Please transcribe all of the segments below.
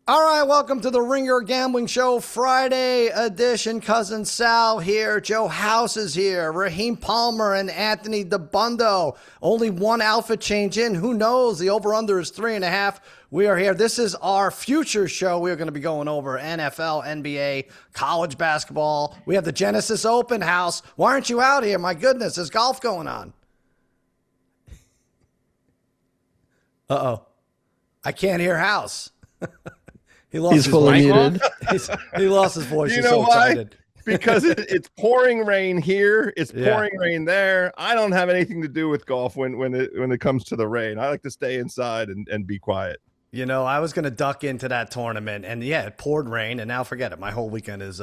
All right, welcome to the Ringer Gambling Show Friday edition. Cousin Sal here. Joe House is here. Raheem Palmer and Anthony Dabbundo. Only one outfit change in. Who knows? The over-under is 3.5. We are here. This is our future show. We are going to be going over NFL, NBA, college basketball. We have the Genesis Open House. Why aren't you out here? My goodness, there's golf going on. Uh-oh. I can't hear House. He's fully muted. He lost his voice. You He's know so why? excited. Because it's pouring rain here. It's pouring rain there. I don't have anything to do with golf when it comes to the rain. I like to stay inside and be quiet. You know, I was going to duck into that tournament, and yeah, it poured rain, and now forget it. My whole weekend is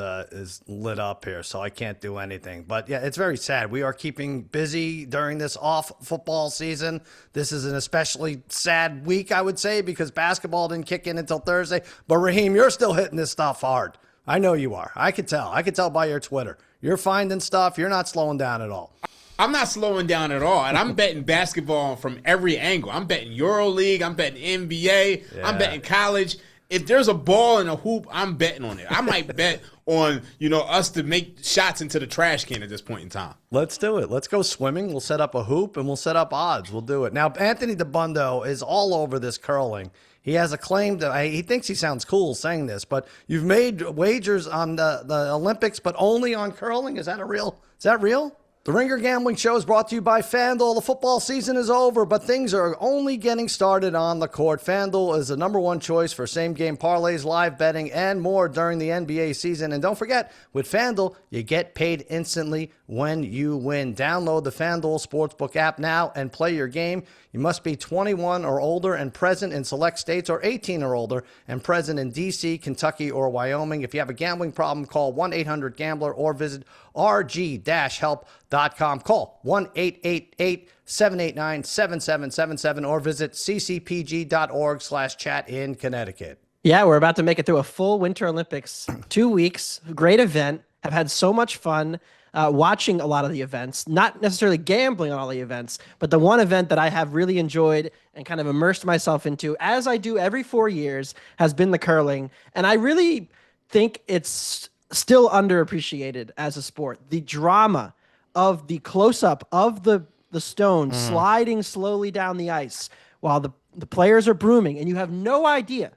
lit up here, so I can't do anything. But yeah, it's very sad. We are keeping busy during this off football season. This is an especially sad week, I would say, because basketball didn't kick in until Thursday. But Raheem, you're still hitting this stuff hard. I know you are. I could tell. I could tell by your Twitter. You're finding stuff. You're not slowing down at all. I'm not slowing down at all, and I'm betting basketball from every angle. I'm betting EuroLeague, I'm betting NBA, I'm betting college. If there's a ball and a hoop, I'm betting on it. I might bet on, us to make shots into the trash can at this point in time. Let's do it. Let's go swimming. We'll set up a hoop, and we'll set up odds. We'll do it. Now, Anthony Dabbundo is all over this curling. He has a claim that he thinks he sounds cool saying this, but you've made wagers on the Olympics, but only on curling. Is that real? The Ringer Gambling Show is brought to you by FanDuel. The football season is over, but things are only getting started on the court. FanDuel is the number one choice for same-game parlays, live betting, and more during the NBA season. And don't forget, with FanDuel, you get paid instantly when you win. Download the FanDuel Sportsbook app now and play your game. You must be 21 or older and present in select states, or 18 or older and present in D.C., Kentucky, or Wyoming. If you have a gambling problem, call 1-800-GAMBLER or visit rg-help.com. Call 1-888-789-7777 or visit ccpg.org/chat in Connecticut. Yeah, we're about to make it through a full Winter Olympics. 2 weeks, great event. Have had so much fun watching a lot of the events, not necessarily gambling on all the events, but the one event that I have really enjoyed and kind of immersed myself into, as I do every 4 years, has been the curling. And I really think it's still underappreciated as a sport. The drama of the close-up of the stone sliding slowly down the ice while the players are brooming, and you have no idea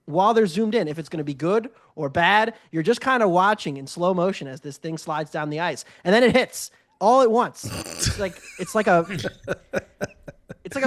while they're zoomed in if it's going to be good or bad. You're just kind of watching in slow motion as this thing slides down the ice, and then it hits all at once. It's like a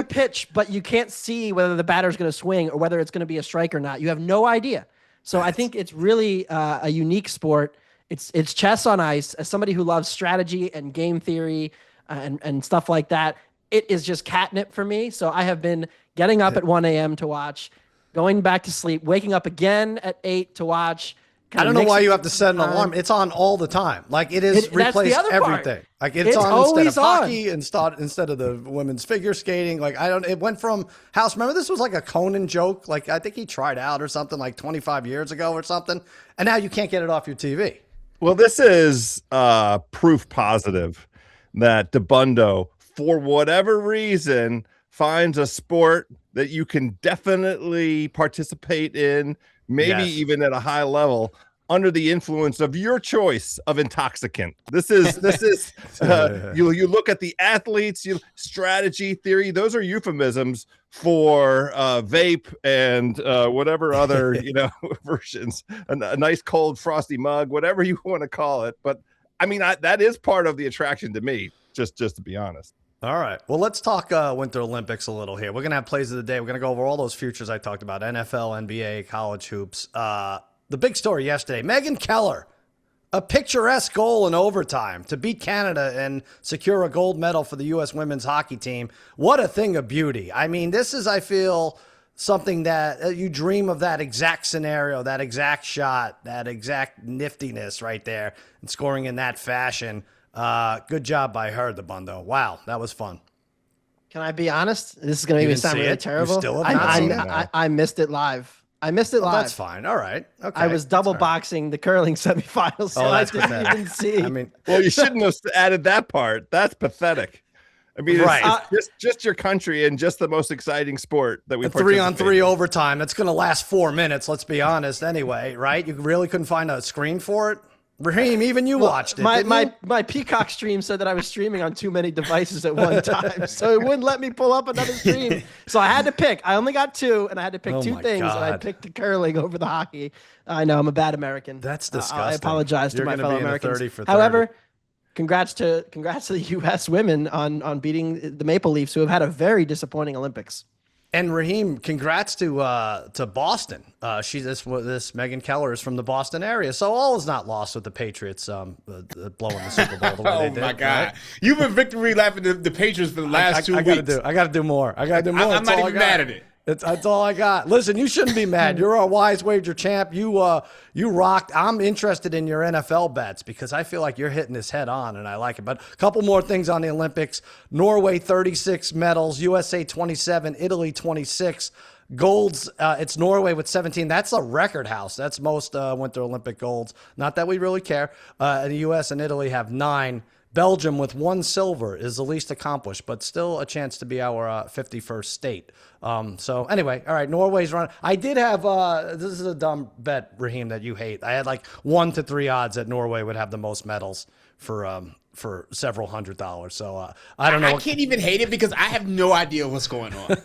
pitch, but you can't see whether the batter's going to swing or whether it's going to be a strike or not. You have no idea. So I think it's really a unique sport. It's chess on ice. As somebody who loves strategy and game theory and stuff like that, it is just catnip for me. So I have been getting up at 1 a.m. to watch, going back to sleep, waking up again at 8 to watch. I don't know why you have to set an alarm. It's on all the time. Like it is replaced everything. Like it's on instead of hockey, instead of the women's figure skating. Like it went from House. Remember, this was like a Conan joke. Like I think he tried out or something like 25 years ago or something. And now you can't get it off your TV. Well, this is proof positive that Dabbundo, for whatever reason, finds a sport that you can definitely participate in, maybe even at a high level, under the influence of your choice of intoxicant. This is you look at the athletes, strategy, theory. Those are euphemisms for vape and whatever other versions. A nice cold frosty mug, whatever you want to call it. But I mean, that is part of the attraction to me. Just to be honest. All right. Well, let's talk Winter Olympics a little here. We're going to have plays of the day. We're going to go over all those futures I talked about, NFL, NBA, college hoops. The big story yesterday, Megan Keller, a picturesque goal in overtime to beat Canada and secure a gold medal for the U.S. women's hockey team. What a thing of beauty. I mean, this is, I feel, something that you dream of, that exact scenario, that exact shot, that exact niftiness right there, and scoring in that fashion. Good job by her, Dabbundo. Wow, that was fun. Can I be honest? This is going to make me sound really terrible. You still have not seen it? I missed it live. Live. That's fine. All right. Okay. I was double boxing the curling semifinals, so I didn't even see. I mean, well, you shouldn't have added that part. That's pathetic. I mean, Right. it's just your country and just the most exciting sport that we A participate 3-on-3 in. overtime. It's going to last 4 minutes. Let's be honest. Anyway, right? You really couldn't find a screen for it. Raheem, even you watched it. didn't you? My Peacock stream said that I was streaming on too many devices at one time, so it wouldn't let me pull up another stream. So I had to pick. I only got two, and I had to pick Oh two my things, and I God. picked the curling over the hockey. I know I'm a bad American. That's I disgusting. apologize to You're my gonna fellow be in a Americans. 30 for 30. However, congrats to the U.S. women on beating the Maple Leafs, who have had a very disappointing Olympics. And Raheem, congrats to Boston. This Megan Keller is from the Boston area, so all is not lost with the Patriots blowing the Super Bowl the way they Oh did. my God! right? You've been victory lapping the Patriots for the last 2 weeks. I gotta do more. I gotta do more. I'm That's not all I even got. mad at it. That's all I got. Listen, you shouldn't be mad. You're a wise wager champ. You rocked. I'm interested in your NFL bets because I feel like you're hitting this head on, and I like it. But a couple more things on the Olympics: Norway 36 medals, USA 27, Italy 26. Golds, it's Norway with 17. That's a record house. That's most Winter Olympic golds. Not that we really care. And the U.S. and Italy have 9. Belgium with 1 silver is the least accomplished, but still a chance to be our 51st state. So anyway, all right, Norway's running. I did have, this is a dumb bet, Raheem, that you hate. I had like 1 to 3 odds that Norway would have the most medals for several $100s. So I don't know. I can't even hate it because I have no idea what's going on.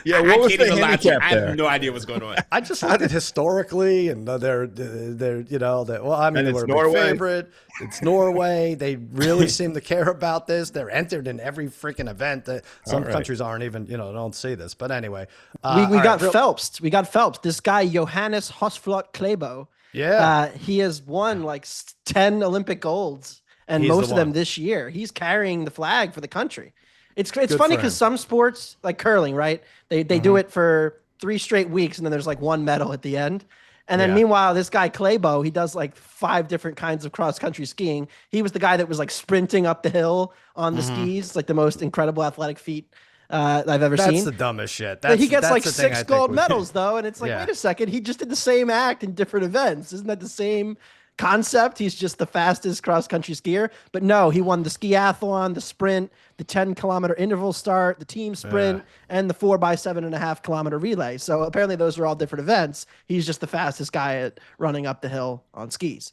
Yeah, I what was can't the even lie to you. handicap I there? have no idea what's going on. I just looked at historically, and they're well, I mean, And they it's were a big Norway. favorite. It's Norway. They really seem to care about this. They're entered in every freaking event that some right. countries aren't even, don't see this. But anyway, We all got right, Phelps. We got Phelps. This guy Johannes Hosflot Klebo. Yeah. He has won like 10 Olympic golds, and He's most the of them one. this year. He's carrying the flag for the country. It's Good funny for because him. some sports like curling, right? They do it for 3 straight weeks, and then there's like 1 medal at the end. And then Yeah. meanwhile, this guy Klebo, he does like 5 different kinds of cross country skiing. He was the guy that was like sprinting up the hill on the skis, like the most incredible athletic feat I've ever That's seen. the dumbest shit. But he gets that's like the thing I 6 think gold we- medals though, and it's like, Yeah. wait a second, he just did the same act in different events. Isn't that the same concept? He's just the fastest cross country skier. But no, he won the skiathlon, the sprint, the 10-kilometer interval start, the team sprint, and the 4x7.5 kilometer relay. So apparently those are all different events. He's just the fastest guy at running up the hill on skis.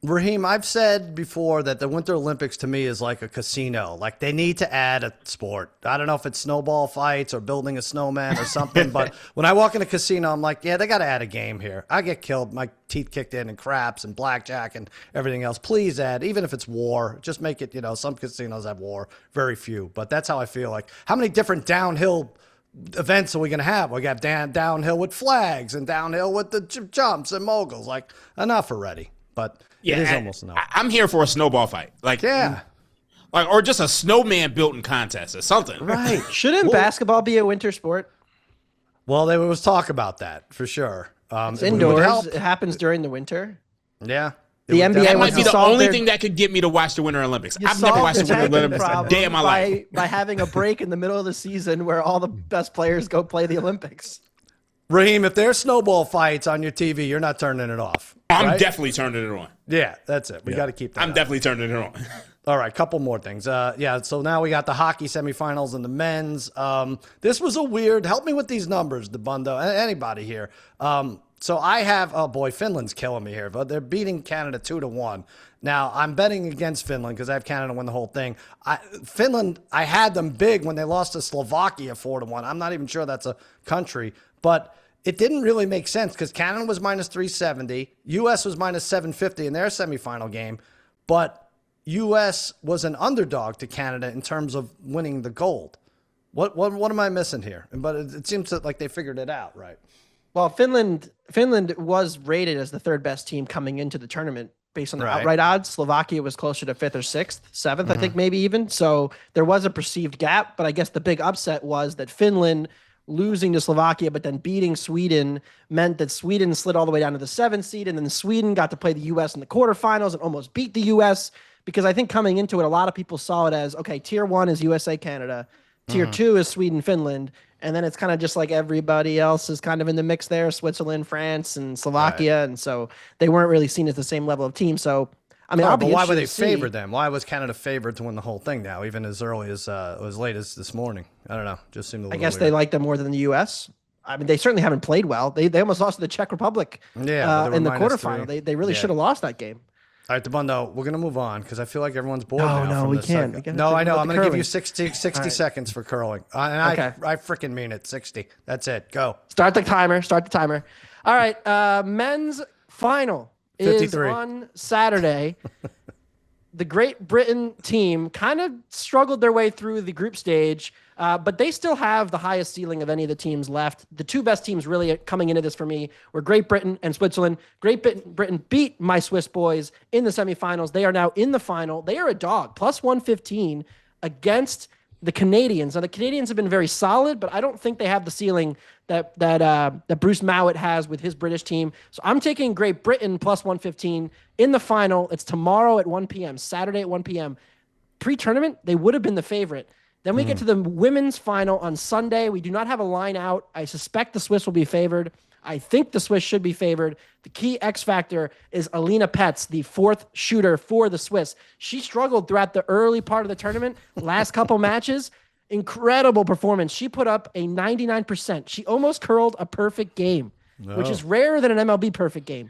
Raheem, I've said before that the Winter Olympics to me is like a casino. Like they need to add a sport. I don't know if it's snowball fights or building a snowman or something, but when I walk in a casino, I'm like, yeah, they got to add a game here. I get killed, my teeth kicked in and craps and blackjack and everything else. Please add, even if it's war, just make it, some casinos have war, very few, but that's how I feel like. How many different downhill events are we going to have? We got downhill with flags and downhill with the jumps and moguls. Like enough already, but it is almost enough. I'm here for a snowball fight. Yeah. Or just a snowman building contest or something. Right. Shouldn't basketball be a winter sport? Well, there was talk about that for sure. It's it would help. indoors. It happens during the winter. Yeah. The NBA That wants might be to the solve only their- thing that could get me to watch the Winter Olympics. You I've never solve watched the the Winter tanking Olympics a problem day in my life. by having a break in the middle of the season where all the best players go play the Olympics. Raheem, if there's snowball fights on your TV, you're not turning it off. I'm right? definitely turning it on. Yeah, that's it. We got to keep that. I'm up. definitely turning it on. All right, couple more things. So now we got the hockey semifinals and the men's. This was a weird. Help me with these numbers, Dabbundo. Anybody here? So I have. Oh boy, Finland's killing me here, but they're beating Canada 2-1. Now I'm betting against Finland because I have Canada win the whole thing. Finland, I had them big when they lost to Slovakia 4-1. I'm not even sure that's a country, but it didn't really make sense because Canada was minus 370, U.S. was minus 750 in their semifinal game, but U.S. was an underdog to Canada in terms of winning the gold. What am I missing here? But it seems like they figured it out, right? Well, Finland was rated as the 3rd best team coming into the tournament based on the Right. outright odds. Slovakia was closer to 5th or 6th, 7th, I think maybe even. So there was a perceived gap, but I guess the big upset was that Finland losing to Slovakia, but then beating Sweden meant that Sweden slid all the way down to the 7th seed, and then Sweden got to play the U.S. in the quarterfinals and almost beat the U.S. Because I think coming into it, a lot of people saw it as, okay, tier 1 is USA, Canada, tier 2 is Sweden, Finland, and then it's kind of just like everybody else is kind of in the mix there, Switzerland, France, and Slovakia, and so they weren't really seen as the same level of team. So I mean, Oh, I'll be but why were they interested to see. favored then? Why was Canada favored to win the whole thing now, even as early as late as this morning? I don't know. Just seemed a I little guess weird. they like them more than the U.S. I mean, they certainly haven't played well. They almost lost to the Czech Republic Yeah, but they were in the -3. quarterfinal. They really Yeah. should have lost that game. All right, Dabbundo, we're going to move on because I feel like everyone's bored No, now. no, from we this can't. segment. We gotta No, talk I know. about I'm the going to give you curling. 60 right. seconds for curling. And Okay. I freaking mean it. 60. That's it. Go. Start the timer. All right. Men's final is 53. on Saturday. The Great Britain team kind of struggled their way through the group stage, but they still have the highest ceiling of any of the teams left. The two best teams really coming into this for me were Great Britain and Switzerland. Great Britain beat my Swiss boys in the semifinals. They are now in the final. They are a dog, plus 115 against the Canadians. Now, the Canadians have been very solid, but I don't think they have the ceiling that Bruce Mowat has with his British team. So I'm taking Great Britain plus 115 in the final. It's tomorrow at 1 p.m., Saturday at 1 p.m. Pre-tournament, they would have been the favorite. Then we get to the women's final on Sunday. We do not have a line out. I suspect the Swiss will be favored. I think the Swiss should be favored. The key X factor is Alina Petz, the fourth shooter for the Swiss. She struggled throughout the early part of the tournament, last couple matches. Incredible performance. She put up a 99%. She almost curled a perfect game, which is rarer than an MLB perfect game.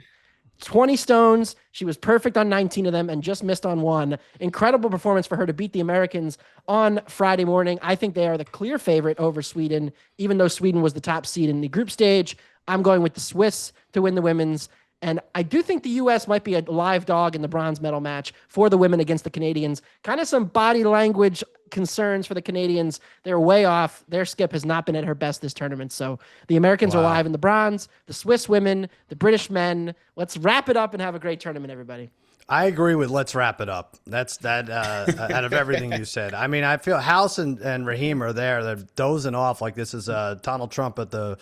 20 stones. She was perfect on 19 of them and just missed on one. Incredible performance for her to beat the Americans on Friday morning. I think they are the clear favorite over Sweden, even though Sweden was the top seed in the group stage. I'm going with the Swiss to win the women's. And I do think the U.S. might be a live dog in the bronze medal match for the women against the Canadians. Kind of some body language concerns for the Canadians. They're way off. Their skip has not been at her best this tournament. So the Americans are live in the bronze, the Swiss women, the British men. Let's wrap it up and have a great tournament, everybody. I agree with let's wrap it up. That's that out of everything you said. I mean, I feel House and Raheem are there. They're dozing off like this is Donald Trump at the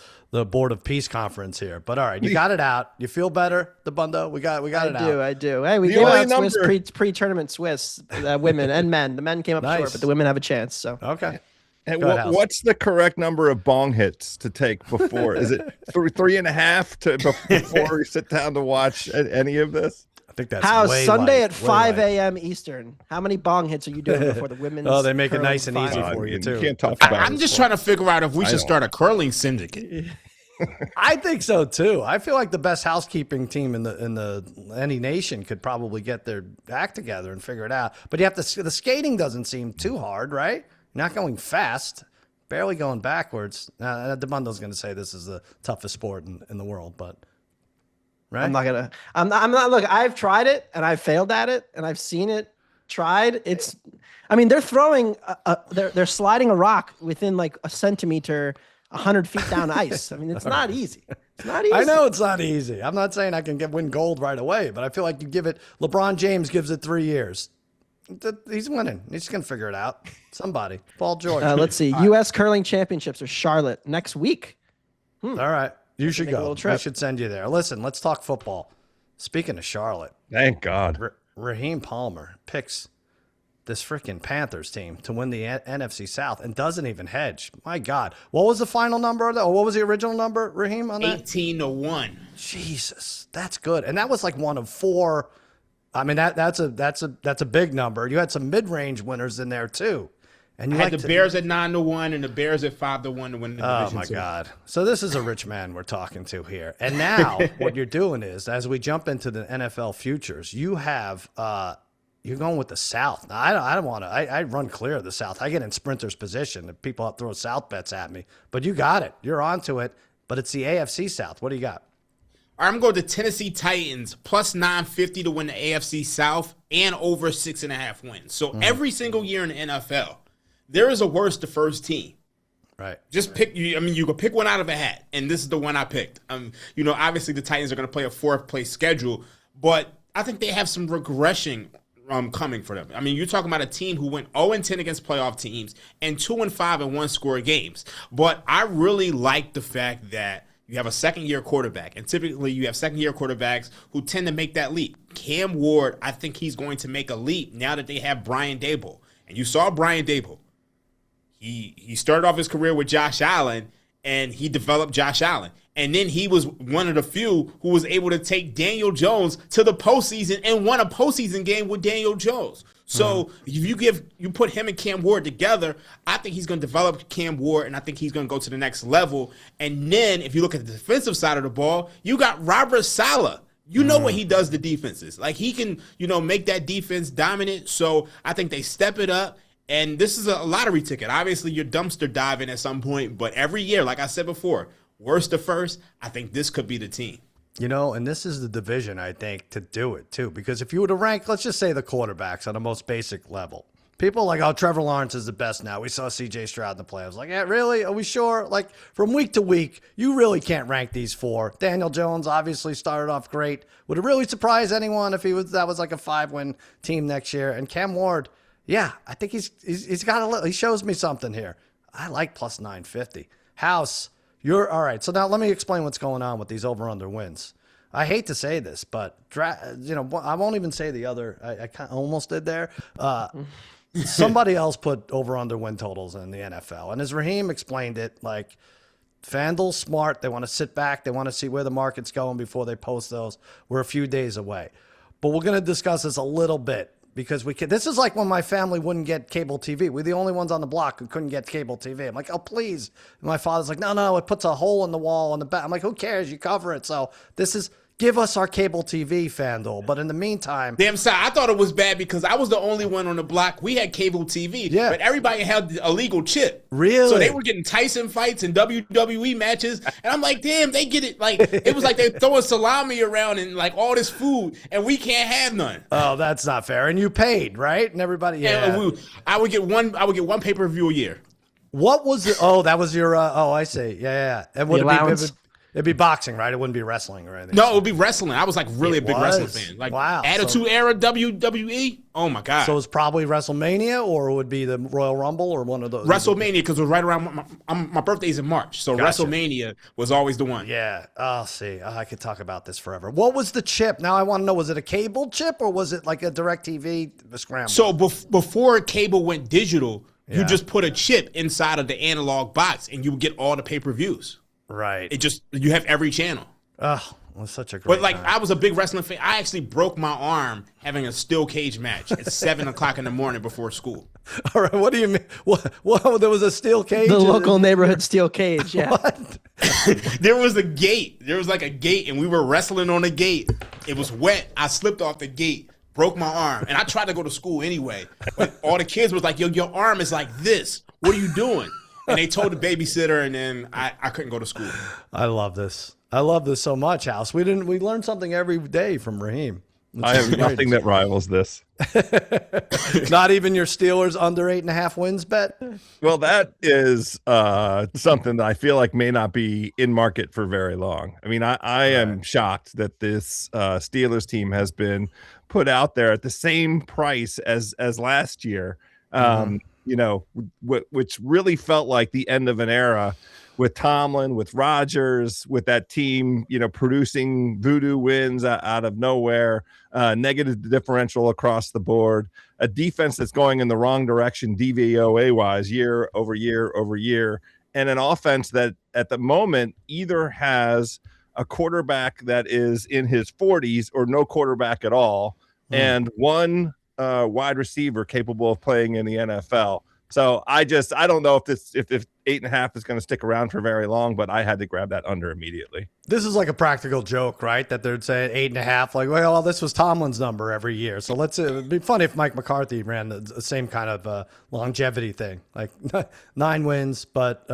Board of Peace conference here. But all right, you got it out. You feel better, Dabbundo? We got it out. I do. Hey, we The gave only out Swiss number- pre-tournament Swiss women and men. The men came up Nice. short, but the women have a chance. So Okay. And Go ahead, House. what's the correct number of bong hits to take before? Is it 3.5 before we sit down to watch any of this? I think that's How's way Sunday light, at way 5 light. a.m. Eastern? How many bong hits are you doing before the women's? Oh, they make it curling nice and easy final? for you, You too. can't talk about I'm it. just trying to figure out if we I should don't. start a curling syndicate. I think so too. I feel like the best housekeeping team in any nation could probably get their act together and figure it out. But you have to. The skating doesn't seem too hard, right? You're not going fast, barely going backwards. Dabundo's going to say this is the toughest sport in the world, but right? I'm not. Look, I've tried it and I've failed at it, and I've seen it tried. I mean, they're throwing. They're sliding a rock within like a centimeter, 100 feet down ice. I mean, it's not easy. It's not easy. I know it's not easy. I'm not saying I can win gold right away, but I feel like you give it. LeBron James gives it 3 years. He's winning. He's just gonna figure it out. Somebody, Paul George. Let's see. U.S. Curling Championships are Charlotte next week. All right, you should make a go. little I trip. should send you there. Listen, let's talk football. Speaking of Charlotte, Thank God. Raheem Palmer picks this freaking Panthers team to win the NFC South and doesn't even hedge. My God, what was the final number? Or what was the original number, Raheem? On that, 18-1. Jesus, that's good. And that was like one of four. I mean, that's a big number. You had some mid-range winners in there too. And you I had like the Bears at 9-1 and the Bears at 5-1 to win the division. Oh my too. God. So this is a rich man we're talking to here. And now what you're doing is, as we jump into the NFL futures, you have you're going with the South. Now, I don't want to. I run clear of the South. I get in sprinter's position if people throw South bets at me. But you got it. You're onto it. But it's the AFC South. What do you got? I'm going to Tennessee Titans plus 950 to win the AFC South and over 6.5 wins. So every single year in the NFL, there is a worse to first team. Right. Just pick. I mean, you could pick one out of a hat, and this is the one I picked. Obviously the Titans are going to play a fourth place schedule, but I think they have some regression coming for them. I mean, you're talking about a team who went 0-10 against playoff teams and 2-5 in one-score games. But I really like the fact that you have a second-year quarterback, and typically you have second-year quarterbacks who tend to make that leap. Cam Ward, I think he's going to make a leap now that they have Brian Daboll. And you saw Brian Daboll. He started off his career with Josh Allen, and he developed Josh Allen. And then he was one of the few who was able to take Daniel Jones to the postseason and won a postseason game with Daniel Jones. So if you put him and Cam Ward together, I think he's going to develop Cam Ward, and I think he's going to go to the next level. And then if you look at the defensive side of the ball, you got Robert Saleh. You know what he does to defenses. Like, he can, make that defense dominant. So I think they step it up. And this is a lottery ticket. Obviously, you're dumpster diving at some point. But every year, like I said before, worst to first, I think this could be the team. And this is the division, I think, to do it, too. Because if you were to rank, let's just say the quarterbacks on the most basic level. People are like, oh, Trevor Lawrence is the best now. We saw C.J. Stroud in the playoffs. Like, yeah, really? Are we sure? Like, from week to week, you really can't rank these four. Daniel Jones obviously started off great. Would it really surprise anyone if that was like a 5-win team next year? And Cam Ward, yeah, I think he's got he shows me something here. I like plus 950. House, you're all right. So now let me explain what's going on with these over-under wins. I hate to say this, but I won't even say the other. I almost did there. Somebody else put over-under win totals in the NFL. And as Raheem explained it, like, FanDuel's smart. They want to sit back. They want to see where the market's going before they post those. We're a few days away. But we're going to discuss this a little bit because this is like when my family wouldn't get cable TV. We're the only ones on the block who couldn't get cable TV. I'm like, oh, please. And my father's like, no, it puts a hole in the wall on the back. I'm like, who cares? You cover it. So this is... Give us our cable TV, FanDuel. But in the meantime... Damn, sorry. I thought it was bad because I was the only one on the block. We had cable TV. Yeah. But everybody had a legal chip. Really? So they were getting Tyson fights and WWE matches. And I'm like, damn, they get it. Like, it was like they throwing salami around and like all this food, and we can't have none. Oh, that's not fair. And you paid, right? And everybody... Yeah. And I would get one pay-per-view a year. What was it? Oh, that was your... I see. Yeah. And would it'd be boxing, right? It wouldn't be wrestling or anything. No, it would be wrestling. I was like really a big wrestling fan. Like, wow. Attitude Era WWE. Oh my God. So it's probably WrestleMania, or it would be the Royal Rumble, or one of those. WrestleMania, because it was right around my birthday's in March. So Gotcha. WrestleMania was always the one. Yeah. Oh, see. I could talk about this forever. What was the chip? Now I want to know, was it a cable chip or was it like a DirecTV scramble? So before cable went digital, Yeah. you just put a chip inside of the analog box and you would get all the pay-per-views. Right. You have every channel. Oh, it was such a great But like, time. I was a big wrestling fan. I actually broke my arm having a steel cage match at 7:00 in the morning before school. All right. What do you mean? What? There was a steel cage? The local neighborhood steel cage. Yeah. What? There was a gate. There was like a gate, and we were wrestling on the gate. It was wet. I slipped off the gate, broke my arm, and I tried to go to school anyway. But all the kids was like, "Yo, your arm is like this. What are you doing?" And they told the babysitter, and then I couldn't go to school. I love this. I love this so much, House. We learn something every day from Raheem. I have nothing that rivals this. Not even your Steelers under 8.5 wins bet? Well, that is something that I feel like may not be in market for very long. I mean, I am shocked that this Steelers team has been put out there at the same price as last year. Which really felt like the end of an era with Tomlin, with Rodgers, with that team, producing voodoo wins out of nowhere, negative differential across the board, a defense that's going in the wrong direction DVOA wise year over year over year, and an offense that at the moment either has a quarterback that is in his 40s or no quarterback at all, and one wide receiver capable of playing in the NFL. So I don't know if 8.5 is going to stick around for very long, but I had to grab that under immediately. This is like a practical joke, right? That they'd say 8.5, like, well, this was Tomlin's number every year. So it'd be funny if Mike McCarthy ran the same kind of longevity thing, like 9 wins, but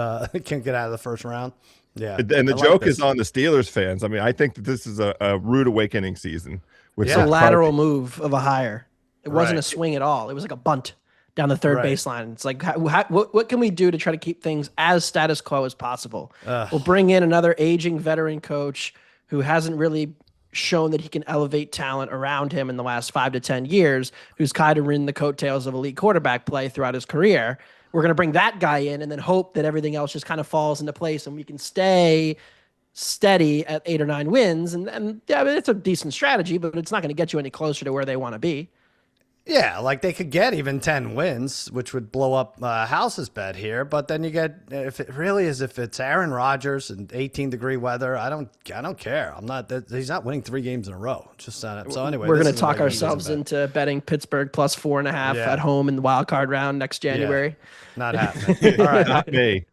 can't get out of the first round. Yeah. And the joke is on the Steelers fans. I mean, I think that this is a rude awakening season. It's a lateral move of a hire. It wasn't a swing at all. It was like a bunt down the third baseline. It's like, what can we do to try to keep things as status quo as possible? We'll bring in another aging veteran coach who hasn't really shown that he can elevate talent around him in the last 5 to 10 years, who's kind of ridden the coattails of elite quarterback play throughout his career. We're going to bring that guy in and then hope that everything else just kind of falls into place and we can stay steady at 8 or 9 wins. And yeah, it's a decent strategy, but it's not going to get you any closer to where they want to be. Yeah, like they could get even 10 wins, which would blow up House's bet here. But then you get, if it's Aaron Rodgers and 18-degree weather, I don't care. He's not winning 3 games in a row. Just so anyway, we're this going to is talk a regular ourselves season bet. into betting Pittsburgh plus 4.5 Yeah. at home in the wild card round next January. Not happening. All right. Not me.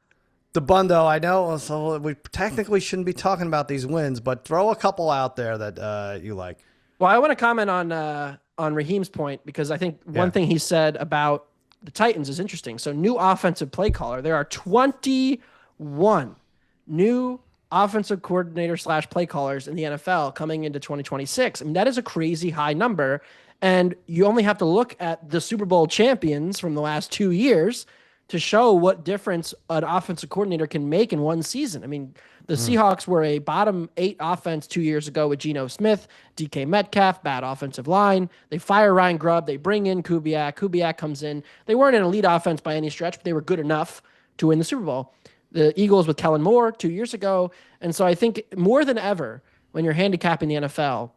Dabbundo, I know, so we technically shouldn't be talking about these wins, but throw a couple out there that you like. Well, I want to comment on Raheem's point because I think one thing he said about the Titans is interesting. So, new offensive play caller. There are 21 new offensive coordinator / play callers in the NFL coming into 2026. I mean, that is a crazy high number. And you only have to look at the Super Bowl champions from the last 2 years to show what difference an offensive coordinator can make in one season. I mean, the Seahawks were a bottom 8 offense 2 years ago with Geno Smith, DK Metcalf, bad offensive line. They fire Ryan Grubb. They bring in Kubiak. Kubiak comes in. They weren't an elite offense by any stretch, but they were good enough to win the Super Bowl. The Eagles with Kellen Moore 2 years ago. And so I think more than ever, when you're handicapping the NFL,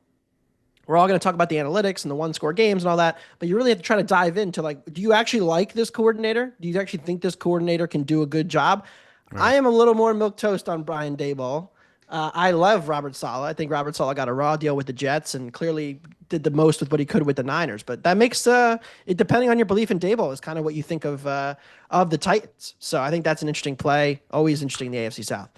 we're all going to talk about the analytics and the one-score games and all that, but you really have to try to dive into, like, do you actually like this coordinator? Do you actually think this coordinator can do a good job? Right. I am a little more milquetoast on Brian Daboll. I love Robert Saleh. I think Robert Saleh got a raw deal with the Jets and clearly did the most with what he could with the Niners. But that makes it, depending on your belief in Daboll, is kind of what you think of the Titans. So I think that's an interesting play. Always interesting in the AFC South.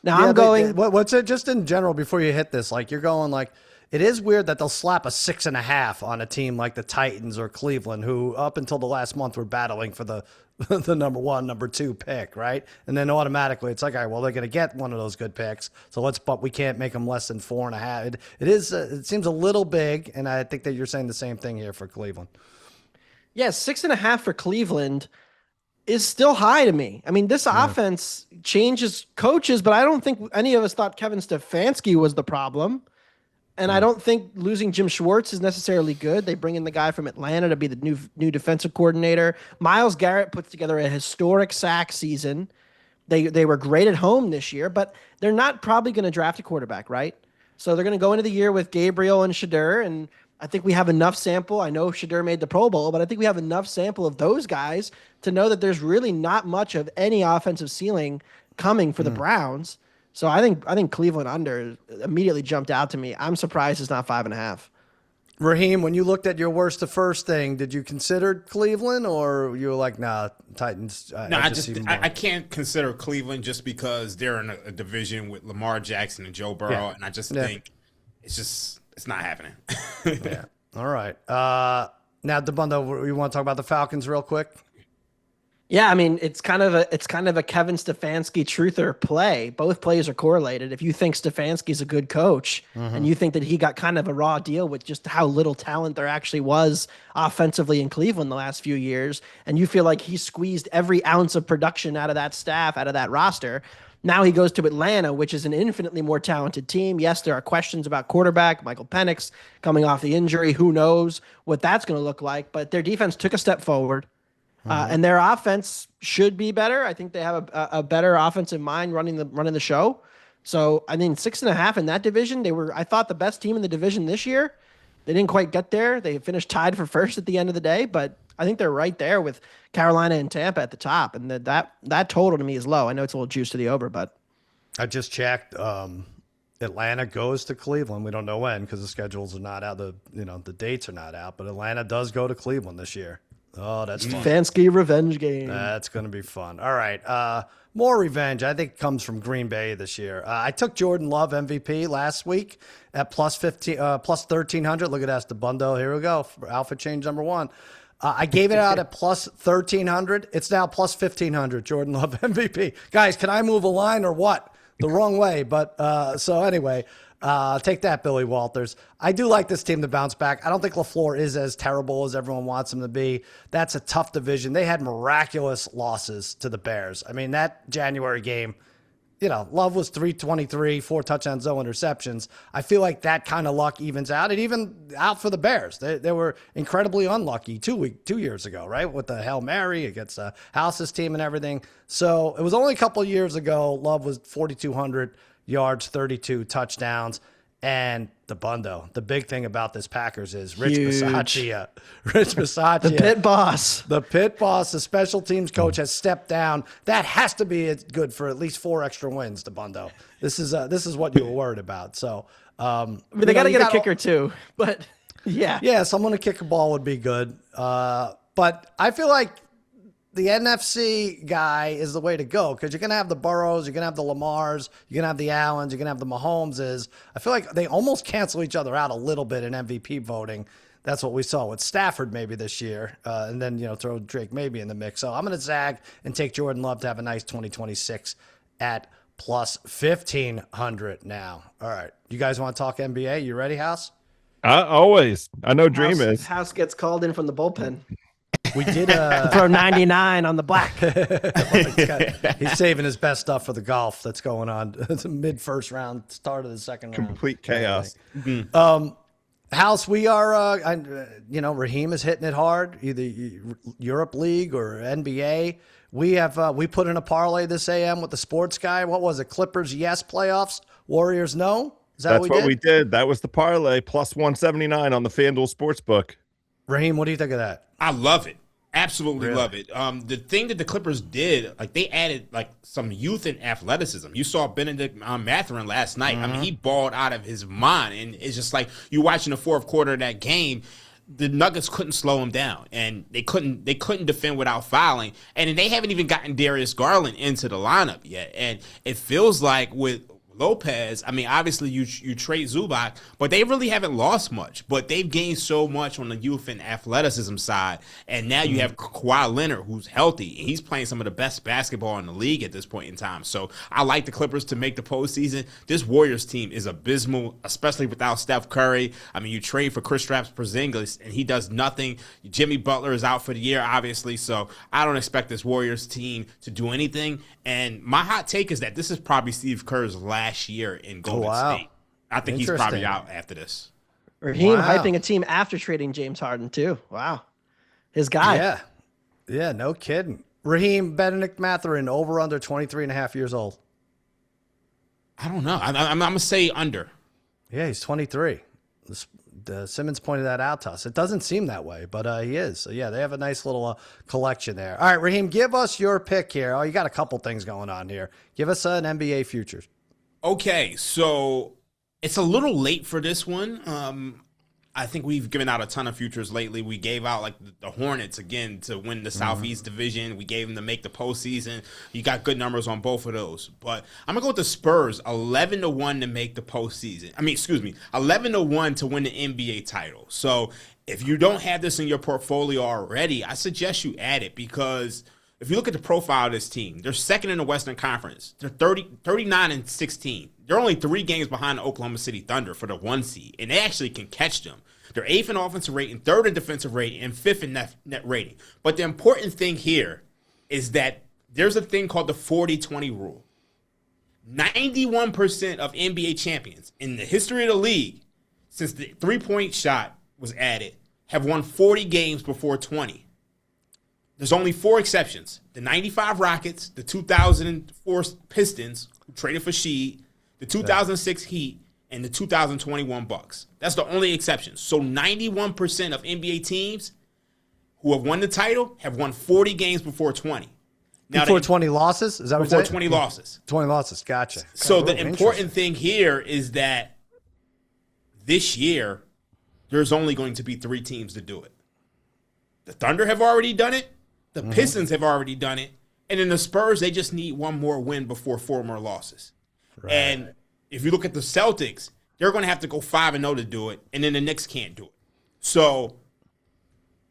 Now I'm going. What's it just in general before you hit this? Like you're going like. It is weird that they'll slap a 6.5 on a team like the Titans or Cleveland, who up until the last month were battling for the the number 1, number 2 pick, right? And then automatically it's like, all right, well, they're going to get one of those good picks, but we can't make them less than 4.5. It seems a little big, and I think that you're saying the same thing here for Cleveland. Yes, 6.5 for Cleveland is still high to me. I mean, this offense changes coaches, but I don't think any of us thought Kevin Stefanski was the problem. And I don't think losing Jim Schwartz is necessarily good. They bring in the guy from Atlanta to be the new defensive coordinator. Myles Garrett puts together a historic sack season. They were great at home this year, but they're not probably going to draft a quarterback, right? So they're going to go into the year with Gabriel and Shadur, and I think we have enough sample. I know Shadur made the Pro Bowl, but I think we have enough sample of those guys to know that there's really not much of any offensive ceiling coming for the Browns. So I think Cleveland under immediately jumped out to me. I'm surprised it's not 5.5. Raheem, when you looked at your worst to first thing, did you consider Cleveland, or you were like, nah, Titans? No, I can't consider Cleveland just because they're in a division with Lamar Jackson and Joe Burrow, and I just think it's not happening. Yeah. All right. Now, Dabbundo, you want to talk about the Falcons real quick? Yeah, I mean, it's kind of a Kevin Stefanski truther play. Both plays are correlated. If you think Stefanski's a good coach and you think that he got kind of a raw deal with just how little talent there actually was offensively in Cleveland the last few years, and you feel like he squeezed every ounce of production out of that staff, out of that roster, now he goes to Atlanta, which is an infinitely more talented team. Yes, there are questions about quarterback, Michael Penix coming off the injury. Who knows what that's going to look like, but their defense took a step forward. And their offense should be better. I think they have a better offensive mind running the show. So I mean, 6.5 in that division. They were, I thought, the best team in the division this year. They didn't quite get there. They finished tied for first at the end of the day, but I think they're right there with Carolina and Tampa at the top. And that total to me is low. I know it's a little juice to the over, but I just checked. Atlanta goes to Cleveland. We don't know when because the schedules are not out. The dates are not out. But Atlanta does go to Cleveland this year. Oh, that's fun. Stefanski revenge game. That's going to be fun. All right. More revenge, I think, comes from Green Bay this year. I took Jordan Love MVP last week at plus 1,300. Look at that, Dabbundo. Here we go. Outfit change number 1. I gave it out at plus 1,300. It's now plus 1,500. Jordan Love MVP. Guys, can I move a line or what? The wrong way. But so anyway, take that, Billy Walters. I do like this team to bounce back. I don't think LaFleur is as terrible as everyone wants him to be. That's a tough division. They had miraculous losses to the Bears. I mean, that January game, Love was 323, 4 touchdowns, 0 interceptions. I feel like that kind of luck evens out. It even out for the Bears. They were incredibly unlucky 2 years ago, right? With the Hail Mary against House's team and everything. So it was only a couple of years ago. Love was 4,200 yards, 32 touchdowns. And Dabbundo. The big thing about this Packers is Rich Huge. Bisaccia. Rich Bisaccia. The pit boss. The pit boss, the special teams coach, has stepped down. That has to be good for at least 4 extra wins, Dabbundo. This is what you were worried about. So I mean, they got to get a kicker too, but yeah. Yeah, someone to kick a ball would be good. But I feel like the NFC guy is the way to go because you're going to have the Burrows, you're going to have the Lamars, you're going to have the Allens, you're going to have the Mahomeses. I feel like they almost cancel each other out a little bit in MVP voting. That's what we saw with Stafford maybe this year. And then, throw Drake maybe in the mix. So I'm going to zag and take Jordan Love to have a nice 2026 at plus 1,500 now. All right. You guys want to talk NBA? You ready, House? Always. I know Dream is. House gets called in from the bullpen. We did throw 99 on the black. He's saving his best stuff for the golf that's going on. It's a mid-first round, start of the second round. Complete chaos. House, we are, Raheem is hitting it hard, either Europe League or NBA. We put in a parlay this AM with the sports guy. What was it? Clippers, yes, playoffs. Warriors, no? Is that That's what we did. That was the parlay, plus 179 on the FanDuel Sportsbook. Raheem, what do you think of that? I love it. Absolutely Really? love it. The thing that the Clippers did, they added some youth and athleticism. You saw Benedict Mathurin last night. I mean, he balled out of his mind, and it's just like you watching the fourth quarter of that game. The Nuggets couldn't slow him down, and they couldn't defend without fouling. And they haven't even gotten Darius Garland into the lineup yet. And it feels like with Lopez, I mean, obviously you trade Zubac, but they really haven't lost much. But they've gained so much on the youth and athleticism side. And now you have Kawhi Leonard, who's healthy, and he's playing some of the best basketball in the league at this point in time. So I like the Clippers to make the postseason. This Warriors team is abysmal, especially without Steph Curry. I mean, you trade for Kristaps Porzingis, and he does nothing. Jimmy Butler is out for the year, obviously. So I don't expect this Warriors team to do anything. And my hot take is that this is probably Steve Kerr's last year in Golden State. I think he's probably out after this. Raheem hyping a team after trading James Harden, too. Wow. His guy. Yeah, no kidding. Raheem, Benedict Mathurin, over under 23 and a half years old. I don't know. I'm going to say under. Yeah, he's 23. Simmons pointed that out to us. It doesn't seem that way, but he is. So, yeah, they have a nice little collection there. All right, Raheem, give us your pick here. Oh, you got a couple things going on here. Give us an NBA futures. Okay, so it's a little late for this one. I think we've given out a ton of futures lately. We gave out the Hornets again to win the Southeast Division. We gave them to make the postseason. You got good numbers on both of those. But I'm going to go with the Spurs, 11-1 to make the postseason. 11-1 to win the NBA title. So if you don't have this in your portfolio already, I suggest you add it because if you look at the profile of this team, they're second in the Western Conference. They're 39-16. They're only 3 games behind the Oklahoma City Thunder for the 1 seed, and they actually can catch them. They're 8th in offensive rating, 3rd in defensive rating, and 5th in net rating. But the important thing here is that there's a thing called the 40-20 rule. 91% of NBA champions in the history of the league, since the three-point shot was added, have won 40 games before 20. There's only 4 exceptions. The 95 Rockets, the 2004 Pistons, who traded for Sheed, the 2006 Heat, and the 2021 Bucks. That's the only exception. So 91% of NBA teams who have won the title have won 40 games before 20. Now, before 20 losses? Is that what before you're saying? 20 losses. 20 losses. Gotcha. So the important thing here is that this year, there's only going to be 3 teams to do it. The Thunder have already done it. The Pistons have already done it. And then the Spurs, they just need 1 more win before 4 more losses. Right. And if you look at the Celtics, they're going to have to go 5-0 to do it. And then the Knicks can't do it. So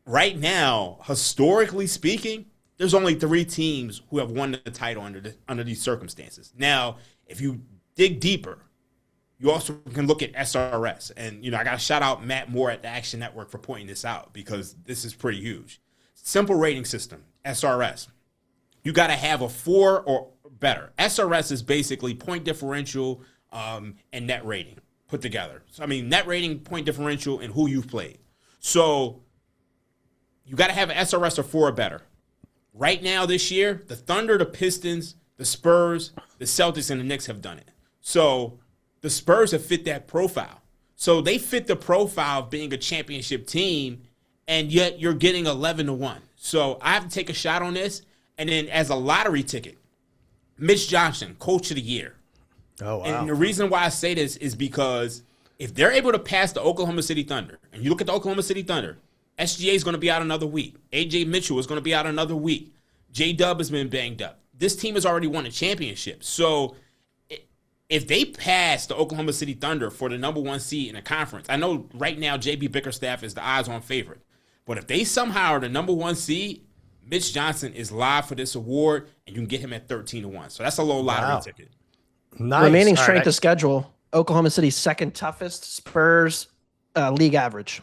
right now, historically speaking, there's only 3 teams who have won the title under these circumstances. Now, if you dig deeper, you also can look at SRS. And, I got to shout out Matt Moore at the Action Network for pointing this out because this is pretty huge. Simple rating system, SRS. You got to have a 4 or better. SRS is basically point differential and net rating put together. So, net rating, point differential, and who you've played. So you got to have an SRS of 4 or better. Right now this year, the Thunder, the Pistons, the Spurs, the Celtics, and the Knicks have done it. So the Spurs have fit that profile. So they fit the profile of being a championship team, and yet you're getting 11-1. So I have to take a shot on this. And then as a lottery ticket, Mitch Johnson, Coach of the Year. Oh, wow. And the reason why I say this is because if they're able to pass the Oklahoma City Thunder, and you look at the Oklahoma City Thunder, SGA is going to be out another week. AJ Mitchell is going to be out another week. J-Dub has been banged up. This team has already won a championship. So if they pass the Oklahoma City Thunder for the number 1 seed in the conference, I know right now JB Bickerstaff is the odds-on favorite. But if they somehow are the number 1 seed, Mitch Johnson is live for this award, and you can get him at 13-1. So that's a low lottery ticket. Nice. Remaining All strength right. of schedule, Oklahoma City's second toughest, Spurs league average.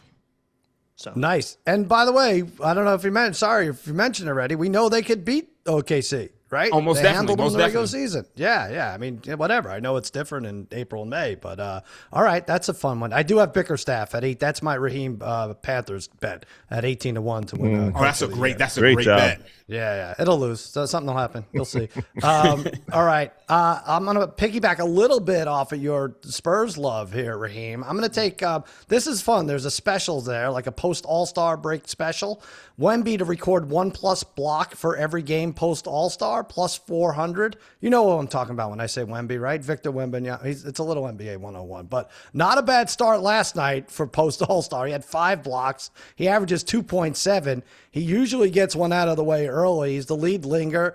So Nice. And by the way, I don't know if you mentioned already, we know they could beat OKC, right? Oh, most they definitely, handled them most in the regular definitely. season. Yeah. I mean, whatever. I know it's different in April and May, but all right, that's a fun one. I do have Bickerstaff at 8. That's my Raheem Panthers bet at 18-1 to win. Oh, that's a great Great job. bet. Yeah, it'll lose. So something will happen. You'll see. All right. I'm going to piggyback a little bit off of your Spurs love here, Raheem. I'm going to take, this is fun. There's a special there, like a post All-Star break special. Wemby to record 1+ block for every game post All-Star plus 400. You know what I'm talking about when I say Wemby, right? Victor Wembanyama. It's a little NBA 101, but not a bad start last night for post All-Star. He had 5 blocks. He averages 2.7. He usually gets one out of the way early. He's the lead leaguer.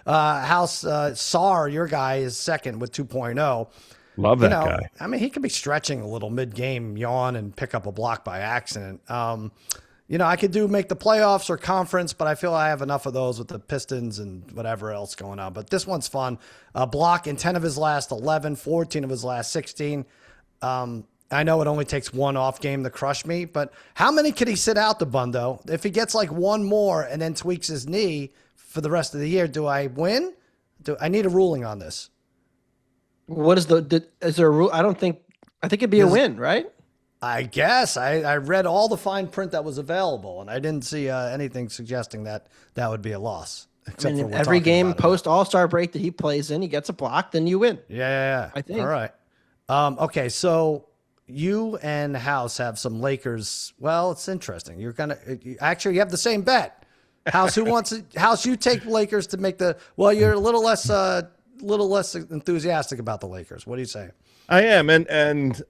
House Sar, your guy, is second with 2.0. Love that guy. I mean, he could be stretching a little mid-game yawn and pick up a block by accident. I could make the playoffs or conference, but I feel I have enough of those with the Pistons and whatever else going on. But this one's fun. A block in 10 of his last 11, 14 of his last 16. I know it only takes one off game to crush me, but how many could he sit out, Dabbundo? If he gets like one more and then tweaks his knee for the rest of the year, do I win? I need a ruling on this. what is is there a rule? I think it'd be a win, right? I guess. I read all the fine print that was available, and I didn't see anything suggesting that would be a loss. Except for If we're every talking game about it. post All-Star break that he plays in, he gets a block, then you win. Yeah. I think. All right. Okay, so you and House have some Lakers. Well, it's interesting. You're you have the same bet. House, who wants it? House, you take Lakers to make the. Well, you're a little less enthusiastic about the Lakers. What do you say? I am, and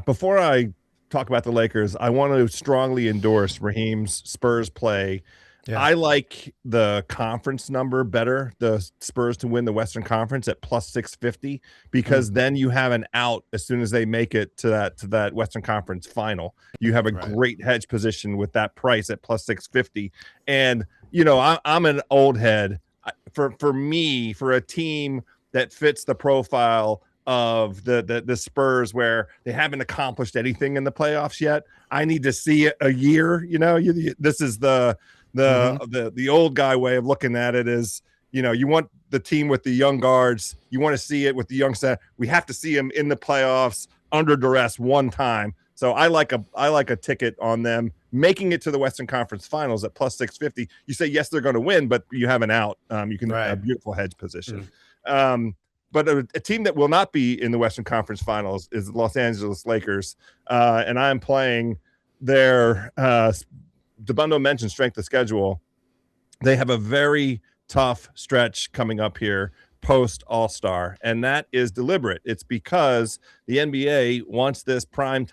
before I talk about the Lakers, I want to strongly endorse Raheem's Spurs play. Yeah. I like the conference number better, the Spurs to win the Western Conference at plus 650, because then you have an out as soon as they make it to that Western Conference final. You have a great hedge position with that price at plus 650. And, I'm an old head. For me, for a team that fits the profile of the Spurs, where they haven't accomplished anything in the playoffs yet, I need to see it a year. This is the old guy way of looking at it is, you want the team with the young guards. You want to see it with the young set. We have to see them in the playoffs under duress one time. So I like a ticket on them making it to the Western Conference Finals at plus 650. You say, yes, they're going to win, but you have an out. You can a beautiful hedge position. But a team that will not be in the Western Conference Finals is the Los Angeles Lakers. And I'm playing their Dabbundo mentioned strength of schedule. They have a very tough stretch coming up here post All-Star, and that is deliberate. It's because the NBA wants this prime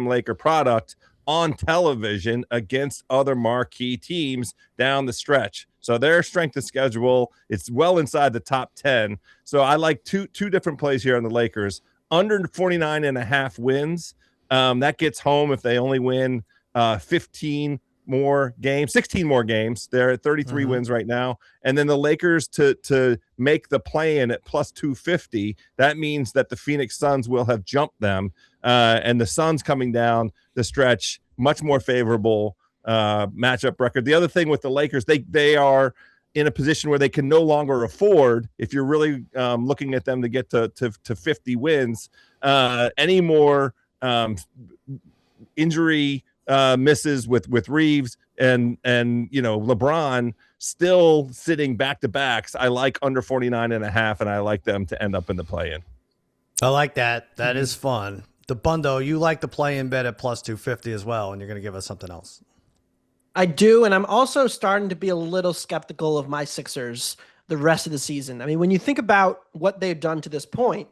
Laker product on television against other marquee teams down the stretch. So their strength of schedule, it's well inside the top 10. So I like two different plays here on the Lakers. Under 49.5 wins. That gets home if they only win 16 more games. They're at 33 wins right now. And then the Lakers to make the play-in at plus 250. That means that the Phoenix Suns will have jumped them. And the Suns coming down the stretch, much more favorable matchup record. The other thing with the Lakers, they are in a position where they can no longer afford, if you're really looking at them to get to 50 wins, any more injury misses with Reeves and LeBron. still sitting back to backs. I like under 49.5, and I like them to end up in the play-in. I like that. That is fun. Dabbundo, you like the play-in bet at plus 250 as well, and you're going to give us something else. I do, and I'm also starting to be a little skeptical of my Sixers the rest of the season. I mean, when you think about what they've done to this point,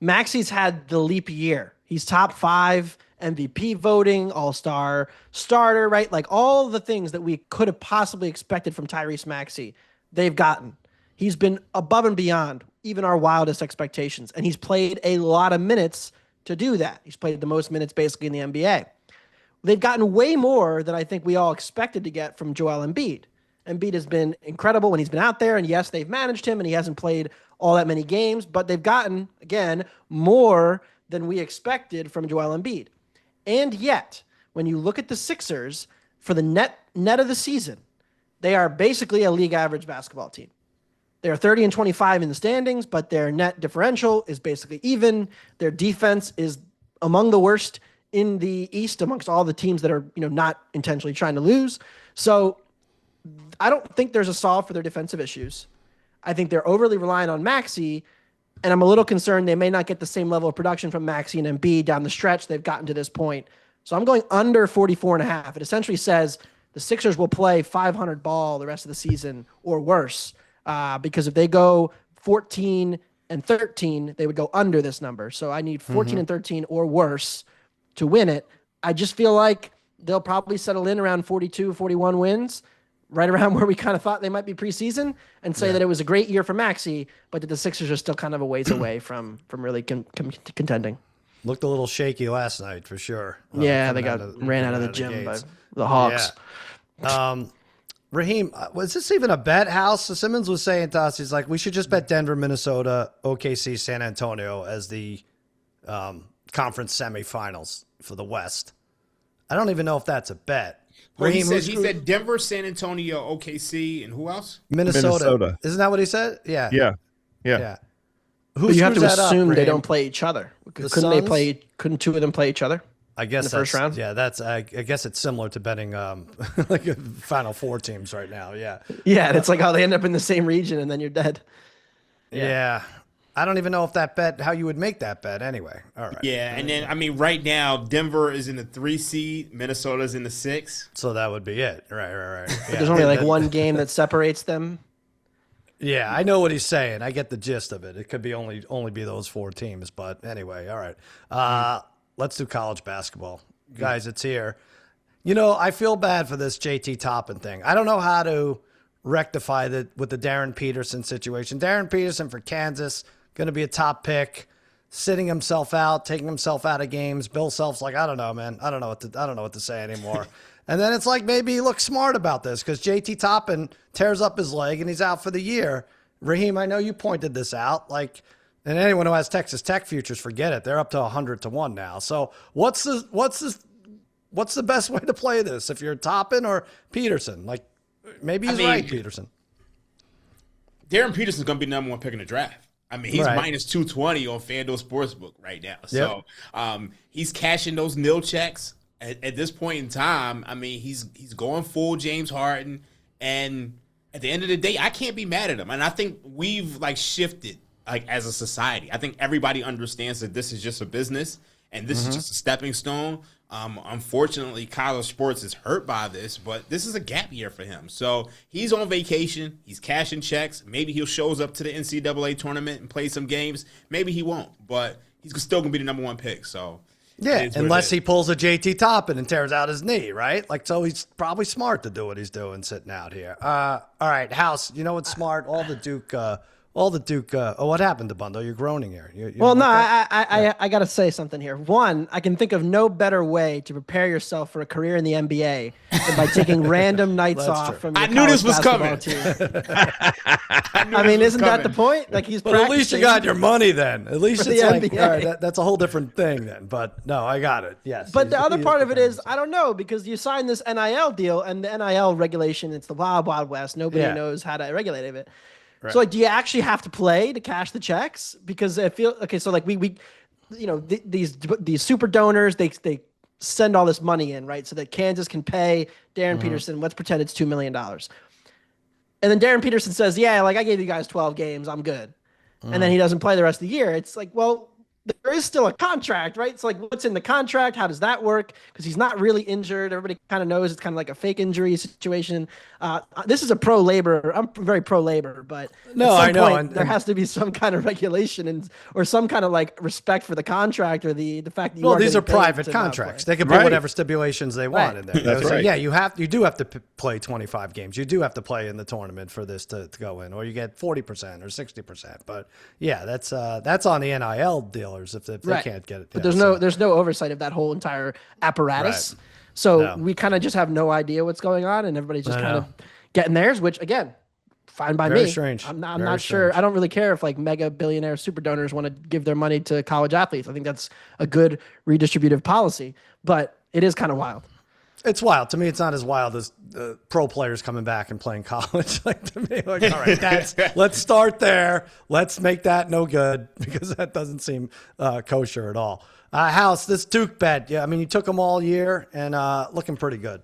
Maxi's had the leap year. He's top 5 MVP voting, all-star starter, right? Like all the things that we could have possibly expected from Tyrese Maxey, they've gotten. He's been above and beyond even our wildest expectations, and he's played a lot of minutes to do that. He's played the most minutes basically in the NBA. They've gotten way more than I think we all expected to get from Joel Embiid. Embiid has been incredible when he's been out there, and yes, they've managed him, and he hasn't played all that many games, but they've gotten, again, more than we expected from Joel Embiid. And yet, when you look at the Sixers, for the net of the season, they are basically a league average basketball team. They're 30 and 25 in the standings, but their net differential is basically even. Their defense is among the worst in the East amongst all the teams that are, not intentionally trying to lose. So I don't think there's a solve for their defensive issues. I think they're overly reliant on Maxey, and I'm a little concerned they may not get the same level of production from Maxey and Embiid down the stretch they've gotten to this point. So I'm going under 44.5. It essentially says the Sixers will play 500 ball the rest of the season or worse, because if they go 14 and 13, they would go under this number. So I need 14 and 13 or worse to win it. I just feel like they'll probably settle in around 42, 41 wins, right around where we kind of thought they might be preseason, and say that it was a great year for Maxey, but that the Sixers are still kind of a ways away from really contending. Looked a little shaky last night for sure. Yeah, they ran out of the gym by the Hawks. Yeah. Raheem, was this even a bet house? So Simmons was saying to us, he's like, we should just bet Denver, Minnesota, OKC, San Antonio as the conference semifinals for the West. I don't even know if that's a bet. Well, Raheem, he said Denver, San Antonio, OKC, and who else? Minnesota. Isn't that what he said? Yeah. But you have to assume they Raheem? don't play each other. Couldn't two of them play each other? I guess in the first round. Yeah, I guess it's similar to betting like Final Four teams right now. Yeah. Yeah, it's like how they end up in the same region and then you're dead. Yeah. I don't even know if that bet, how you would make that bet anyway. All right. Yeah, and then right now Denver is in the 3 seed, Minnesota's in the 6. So that would be it. Right. Yeah. There's only like one game that separates them. Yeah, I know what he's saying. I get the gist of it. It could be only be those 4 teams, but anyway, all right. Let's do college basketball. Guys, it's here. I feel bad for this JT Toppin thing. I don't know how to rectify that with the Darren Peterson situation. Darren Peterson for Kansas, going to be a top pick, sitting himself out, taking himself out of games. Bill Self's like, I don't know, man. I don't know what to say anymore. And then it's like maybe he looks smart about this because JT Toppin tears up his leg and he's out for the year. Raheem, I know you pointed this out. And anyone who has Texas Tech futures, forget it. They're up to 100-1 now. So what's the best way to play this? If you're Toppin or Peterson, maybe he's right, Peterson. Darren Peterson's going to be number 1 pick in the draft. I mean, he's right. minus 220 on FanDuel Sportsbook right now. So he's cashing those nil checks at this point in time. I mean, he's going full James Harden, and at the end of the day, I can't be mad at him. And I think we've shifted as a society. I think everybody understands that this is just a business and this is just a stepping stone. Unfortunately, college sports is hurt by this, but this is a gap year for him. So he's on vacation. He's cashing checks. Maybe he'll shows up to the NCAA tournament and play some games. Maybe he won't, but he's still going to be the number 1 pick. So yeah, unless he pulls a JT Toppin and tears out his knee, right? So he's probably smart to do what he's doing sitting out here. All right, House, you know what's smart? All the Duke. What happened to Dabbundo? You're groaning here. I got to say something here. One, I can think of no better way to prepare yourself for a career in the NBA than by taking random nights off from your I knew this was coming. team. I mean, isn't that the point? He's But at least you got your money then. At least it's NBA. all right, that's a whole different thing then. But no, I got it. Yes. But the other part of it is, I don't know, because you sign this NIL deal and the NIL regulation, it's the wild, wild west. Nobody knows how to regulate it. Right. So do you actually have to play to cash the checks? Because I feel so these super donors, they send all this money in, right? So that Kansas can pay Darren Peterson. Let's pretend it's $2 million. And then Darren Peterson says, yeah, like I gave you guys 12 games. I'm good. And then he doesn't play the rest of the year. It's like, well, there is still a contract, right? It's like, what's in the contract? How does that work? Because he's not really injured. Everybody kind of knows it's kind of like a fake injury situation. This is a pro-labor. I'm very pro-labor, but No, at some I know. point, there has to be some kind of regulation or some kind of like respect for the contract or the fact that you Well, are these getting are paid private to not contracts. play. They can put Right. whatever stipulations they want in there. That's They say, right. yeah, you do have to play 25 games. You do have to play in the tournament for this to go in, or you get 40% or 60%. But yeah, that's on the NIL dealers if they Right. can't get it. But Yeah, there's no oversight of that whole entire apparatus. Right. So No. we kind of just have no idea what's going on, and everybody's just I kind know. of getting theirs, which again, fine by Very me. strange. I'm Very not sure. strange. I don't really care if like mega billionaire super donors want to give their money to college athletes. I think that's a good redistributive policy, but it is kind of wild. It's wild to me. It's not as wild as pro players coming back and playing college. Like to me, like all right, let's start there. Let's make that no good because that doesn't seem kosher at all. House, this Duke bet. Yeah, I mean you took them all year and looking pretty good.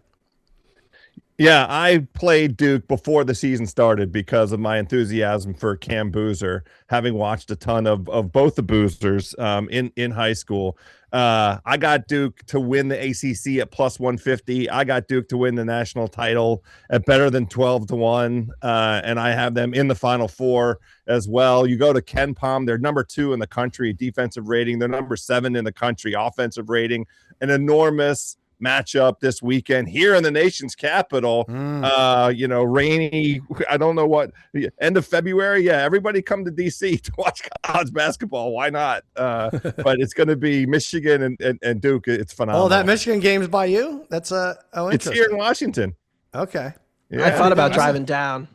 Yeah, I played Duke before the season started because of my enthusiasm for Cam Boozer, having watched a ton of both the Boozers in high school. I got Duke to win the ACC at plus 150. I got Duke to win the national title at better than 12-1, and I have them in the Final Four as well. You go to Ken Palm, they're number 2 in the country defensive rating. They're number 7 in the country offensive rating. An enormous matchup this weekend here in the nation's capital. Rainy, I don't know what, end of February. Yeah, everybody come to DC to watch college basketball. Why not? But it's going to be Michigan and Duke. It's phenomenal. Oh, that Michigan game's by you? That's It's interesting. here in Washington. Okay. Yeah. I thought about driving down,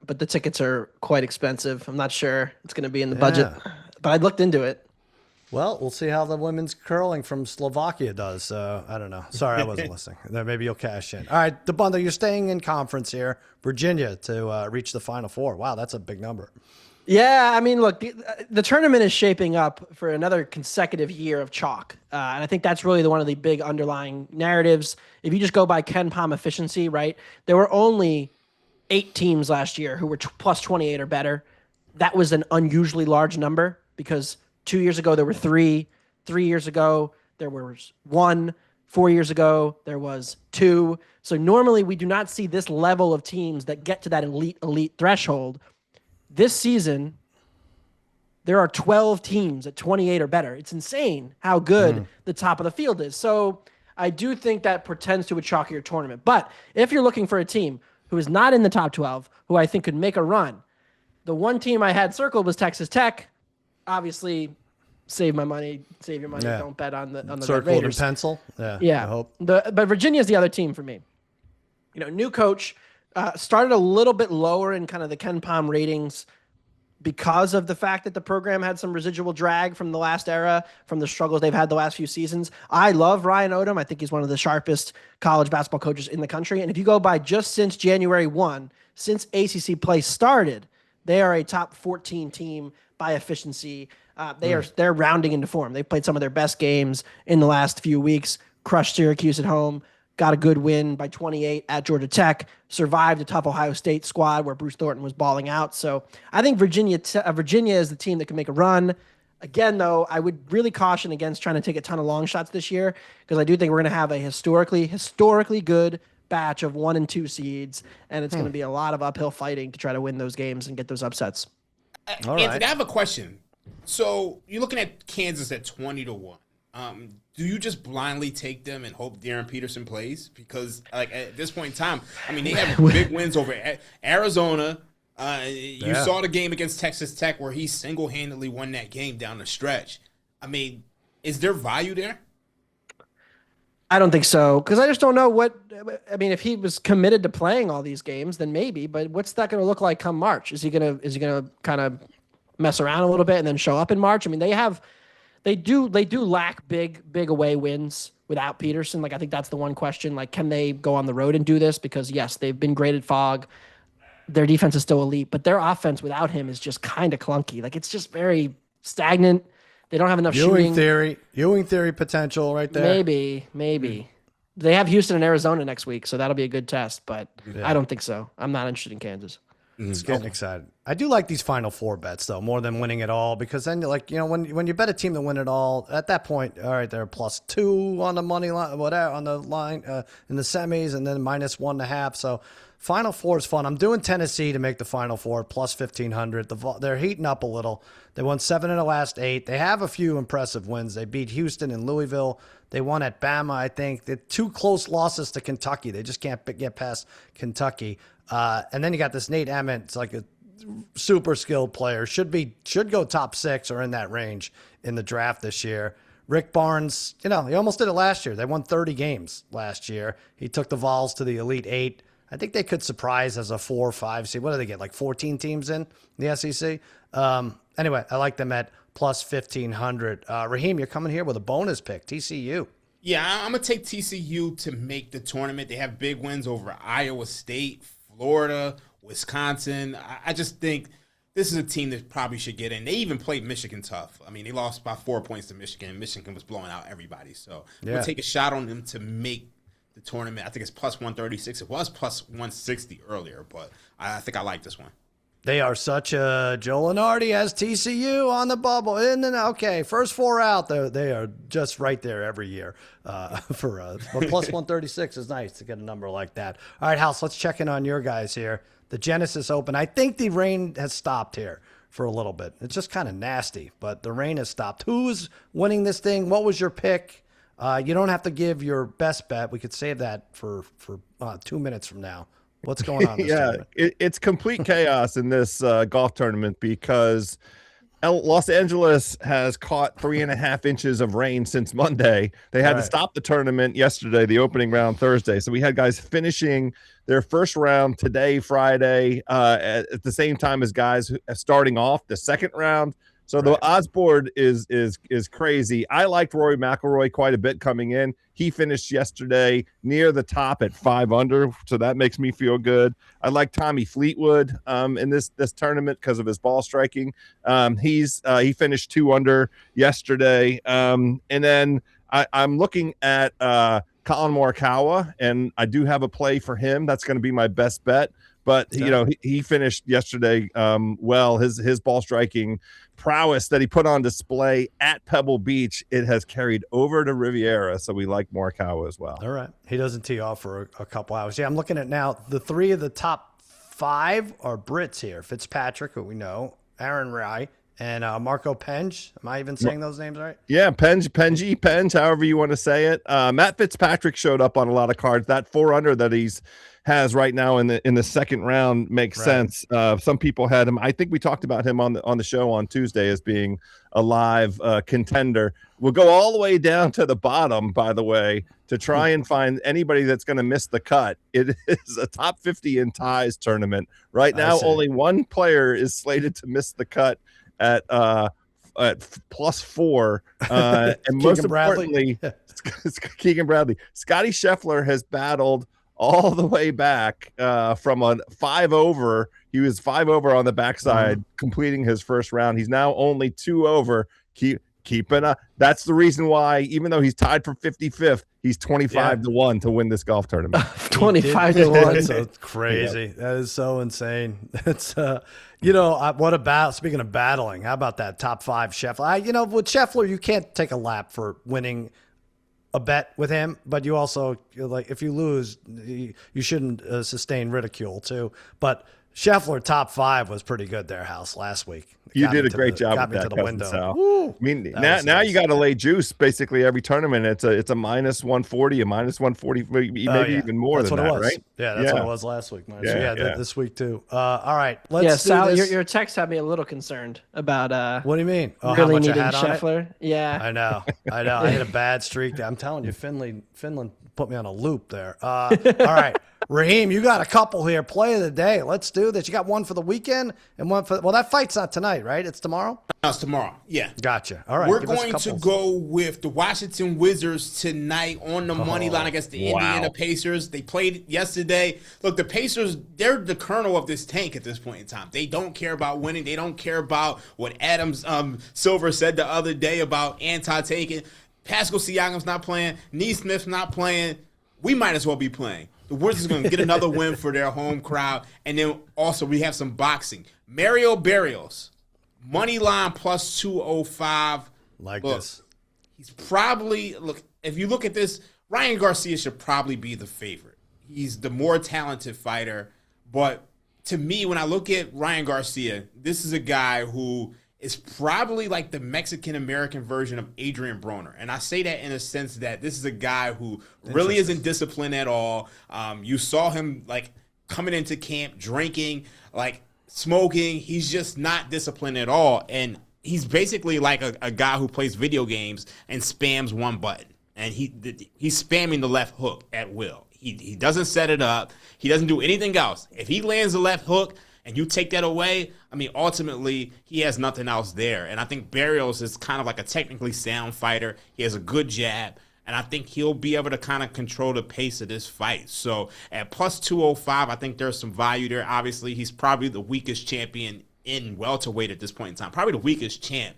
but the tickets are quite expensive. I'm not sure it's going to be in the budget, but I looked into it. Well, we'll see how the women's curling from Slovakia does. So I don't know. Sorry, I wasn't listening. Then maybe you'll cash in. All right, Dabbundo, you're staying in conference here, Virginia, to reach the Final Four. Wow, that's a big number. Yeah, I mean, look, the tournament is shaping up for another consecutive year of chalk. And I think that's really one of the big underlying narratives. If you just go by Ken Palm efficiency, right, there were only 8 teams last year who were plus 28 or better. That was an unusually large number because 2 years ago, there were 3. 3 years ago, there was 1. 4 years ago, there was 2. So normally we do not see this level of teams that get to that elite threshold. This season, there are 12 teams at 28 or better. It's insane how good the top of the field is. So I do think that portends to a chalkier tournament. But if you're looking for a team who is not in the top 12, who I think could make a run, the one team I had circled was Texas Tech. Obviously, save your money. Yeah. Don't bet on the Red Circled in Raiders. pencil. Yeah. Yeah. I hope. But Virginia is the other team for me. New coach, started a little bit lower in kind of the Ken Palm ratings because of the fact that the program had some residual drag from the last era, from the struggles they've had the last few seasons. I love Ryan Odom. I think he's one of the sharpest college basketball coaches in the country. And if you go by just since January 1, since ACC play started, they are a top 14 team by efficiency. They're rounding into form. They played some of their best games in the last few weeks, crushed Syracuse at home, got a good win by 28 at Georgia Tech, survived a tough Ohio State squad where Bruce Thornton was balling out. So I think Virginia is the team that can make a run. Again, though, I would really caution against trying to take a ton of long shots this year because I do think we're going to have a historically good batch of 1 and 2 seeds, and it's going to be a lot of uphill fighting to try to win those games and get those upsets. All Anthony, right. I have a question. So you're looking at Kansas at 20-1. Do you just blindly take them and hope Darren Peterson plays? Because like at this point in time, I mean, they have big wins over Arizona. You saw the game against Texas Tech where he single-handedly won that game down the stretch. I mean, is there value there? I don't think so because I just don't know if he was committed to playing all these games, then maybe. But what's that going to look like come March? Is he gonna kind of mess around a little bit and then show up in March? I mean, they do lack big away wins without Peterson. Like I think that's the one question. Like, can they go on the road and do this? Because yes, they've been great at Fog. Their defense is still elite, but their offense without him is just kind of clunky. Like it's just very stagnant. They don't have enough shooting. Ewing theory potential right there. Maybe. They have Houston and Arizona next week, so that'll be a good test, but I don't think so. I'm not interested in Kansas. It's getting excited. I do like these Final Four bets though, more than winning it all, because then when you bet a team to win it all, at that point, all right, they're +2 on the money line, whatever on the line in the semis, and then -1.5. So Final Four is fun. I'm doing Tennessee to make the Final Four +1,500. They're heating up a little. They won 7 in the last 8. They have a few impressive wins. They beat Houston and Louisville. They won at Bama, I think. They're 2 close losses to Kentucky. They just can't get past Kentucky. And then you got this Nate Emmett. It's like a super skilled player. Should go top 6 or in that range in the draft this year. Rick Barnes, he almost did it last year. They won 30 games last year. He took the Vols to the Elite 8. I think they could surprise as a 4 or 5 seed. What do they get? Like 14 teams in the SEC? Anyway, I like them at +1,500. Raheem, you're coming here with a bonus pick, TCU. Yeah, I'm going to take TCU to make the tournament. They have big wins over Iowa State, Florida, Wisconsin. I just think this is a team that probably should get in. They even played Michigan tough. I mean, they lost by 4 points to Michigan. Michigan was blowing out everybody. So I'm going to take a shot on them to make the tournament. I think it's +136. It was +160 earlier, but I think I like this one. They are such a Joe Lenardi has TCU on the bubble. Okay, first 4 out. They are just right there every year for us. But +136 is nice to get a number like that. All right, House, let's check in on your guys here. The Genesis Open. I think the rain has stopped here for a little bit. It's just kind of nasty, but the rain has stopped. Who's winning this thing? What was your pick? You don't have to give your best bet. We could save that for 2 minutes from now. What's going on? It's complete chaos in this golf tournament because Los Angeles has caught 3.5 inches of rain since Monday. They had to stop the tournament yesterday, the opening round Thursday. So we had guys finishing their first round today, Friday, at the same time as guys starting off the second round. So the odds board is crazy. I liked Rory McIlroy quite a bit coming in. He finished yesterday near the top at 5 under, so that makes me feel good. I like Tommy Fleetwood in this tournament because of his ball striking. He finished 2 under yesterday, and then I'm looking at Colin Morikawa, and I do have a play for him. That's going to be my best bet. But he finished yesterday well. His ball striking prowess that he put on display at Pebble Beach, it has carried over to Riviera. So we like Morikawa as well. All right, he doesn't tee off for a couple hours. Yeah, I'm looking at now. The 3 of the top 5 are Brits here: Fitzpatrick, who we know, Aaron Rai, and Marco Penge. Am I even saying those names right? Yeah, Penge, however you want to say it. Matt Fitzpatrick showed up on a lot of cards. That 4 under that he's has right now in the second round makes sense. Some people had him. I think we talked about him on the show on Tuesday as being a live contender. We'll go all the way down to the bottom, by the way, to try and find anybody that's going to miss the cut. It is a top 50 in ties tournament right now. Only one player is slated to miss the cut at +4, and most importantly, Keegan Bradley. Scotty Scheffler has battled all the way back from a 5 over. He was 5 over on the backside, completing his first round. He's now only 2 over. Keeping up. That's the reason why, even though he's tied for 55th, he's 25-1 to win this golf tournament. 25-1. So crazy. That is so insane. It's what about, speaking of battling, how about that top 5 Scheffler? With Scheffler, you can't take a lap for winning a bet with him, but you also, if you lose, you shouldn't sustain ridicule too. But Scheffler top 5 was pretty good there, House, last week. You did a great job with that, cousin Sal. I mean, now you got to lay juice basically every tournament. It's a -140, a -140, maybe even more than that, right? Yeah, that's what it was last week. This week too. All right, let's do Sal, this. your text had me a little concerned about. What do you mean? Really how much needing I had Scheffler? on it? Yeah, I know. I hit a bad streak. I'm telling you, Finland put me on a loop there. All right. Raheem, you got a couple here. Play of the day. Let's do this. You got one for the weekend and one for, that fight's not tonight, right? It's tomorrow? No, it's tomorrow. Yeah. Gotcha. All right. We're going to go with the Washington Wizards tonight on the money line against the Indiana Pacers. They played yesterday. Look, the Pacers, they're the kernel of this tank at this point in time. They don't care about winning. They don't care about what Adams Silver said the other day about anti-tanking. Pascal Siakam's not playing. Neesmith's not playing. We might as well be playing. The Wizards are going to get another win for their home crowd. And then also we have some boxing. Mario Barrios, money line plus 205. This. He's probably, if you look at this, Ryan Garcia should probably be the favorite. He's the more talented fighter. But to me, when I look at Ryan Garcia, this is a guy who is probably like the Mexican-American version of Adrian Broner. And I say that in a sense that this is a guy who really isn't disciplined at all. You saw him like coming into camp, drinking, like smoking. He's just not disciplined at all. And he's basically like a guy who plays video games and spams one button. And he's spamming the left hook at will. He doesn't set it up. He doesn't do anything else. If he lands the left hook and you take that away, I mean, ultimately, he has nothing else there. And I think Barrios is kind of like a technically sound fighter. He has a good jab. And I think he'll be able to kind of control the pace of this fight. So at plus 205, I think there's some value there. Obviously, he's probably the weakest champion in welterweight at this point in time. Probably the weakest champ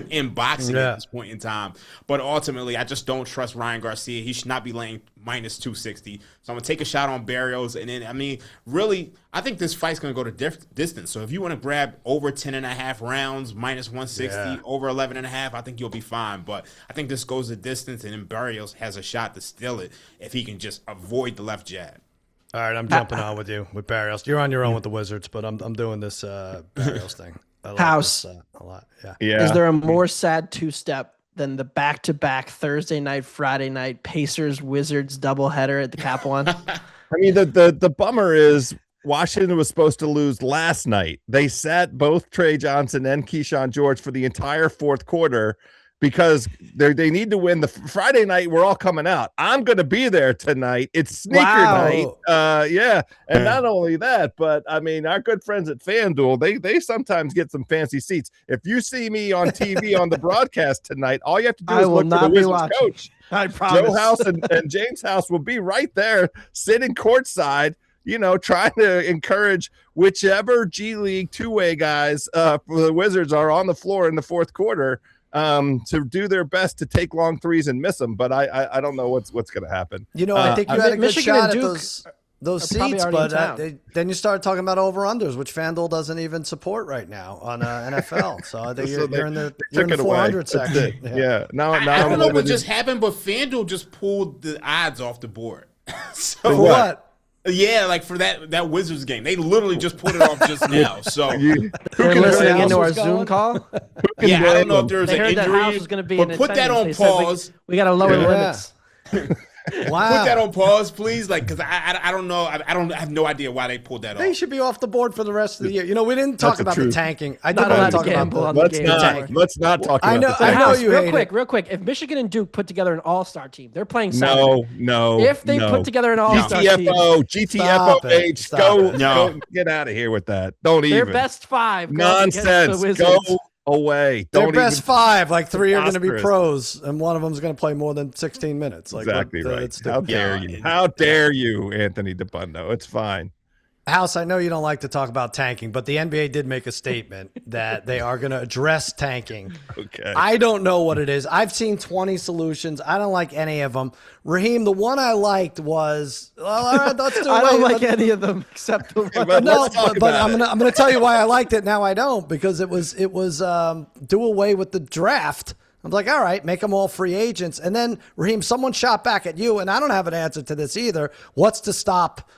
in boxing at this point in time. But ultimately, I just don't trust Ryan Garcia. He should not be laying minus 260. So I'm going to take a shot on Barrios. And then, I mean, really, I think this fight's going to go to distance. So if you want to grab over 10.5 rounds, minus 160, over 11.5, I think you'll be fine. But I think this goes to distance, and then Barrios has a shot to steal it if he can just avoid the left jab. All right, I'm jumping on with you with Barrios. You're on your own with the Wizards, but I'm doing this Barrios thing. I like House. this, a lot. Yeah. Is there a more sad two-step than the back-to-back Thursday night, Friday night Pacers Wizards doubleheader at the Cap One? I mean, the bummer is Washington was supposed to lose last night. They sat both Trey Johnson and Keyshawn George for the entire fourth quarter because they need to win. The Friday night, we're all coming out. I'm going to be there tonight. It's sneaker night. And not only that, but I mean, our good friends at FanDuel, they sometimes get some fancy seats. If you see me on TV on the broadcast tonight, all you have to do is look for the Wizards coach. I promise. Joe House and James House will be right there sitting courtside, you know, trying to encourage whichever G League two-way guys for the Wizards are on the floor in the fourth quarter to do their best to take long threes and miss them. But I don't know what's going to happen. You know, I think you had a good Michigan shot and at Duke those seats, but then you start talking about over-unders, which FanDuel doesn't even support right now on NFL. So I think you're in the 400 section. Yeah. Now I don't know what just happened, but FanDuel just pulled the odds off the board. For what? Yeah, like for that Wizards game. They literally just put it off just now. So they're listening into our Zoom call. Yeah, I don't know if there's an injury. That House was going to be but put that on pause. We got to lower the limits. Wow. Put that on pause, please. Like, because I don't know. I have no idea why they pulled that off. They should be off the board for the rest of the year. You know, we didn't talk about the tanking. I did want to talk about let's not talk about the tanking. I know you real quick. If Michigan and Duke put together an all-star team, they're playing Saturday. No. If they put together an all-star team. GTFOH, go get out of here with that. Don't even. Their best five. Nonsense. Go away. Their best five, like three are going to be pros, and one of them is going to play more than 16 minutes. Like, exactly right. How dare you? How dare you, Anthony Dabbundo? It's fine. House, I know you don't like to talk about tanking, but the NBA did make a statement that they are going to address tanking. Okay. I don't know what it is. I've seen 20 solutions. I don't like any of them. Raheem, the one I liked was, well, all right, let's do it. I don't like any of them except the one. No, but I'm gonna tell you why I liked it. Now I don't, because it was do away with the draft. I'm like, all right, make them all free agents. And then Raheem, someone shot back at you, and I don't have an answer to this either. What's to stop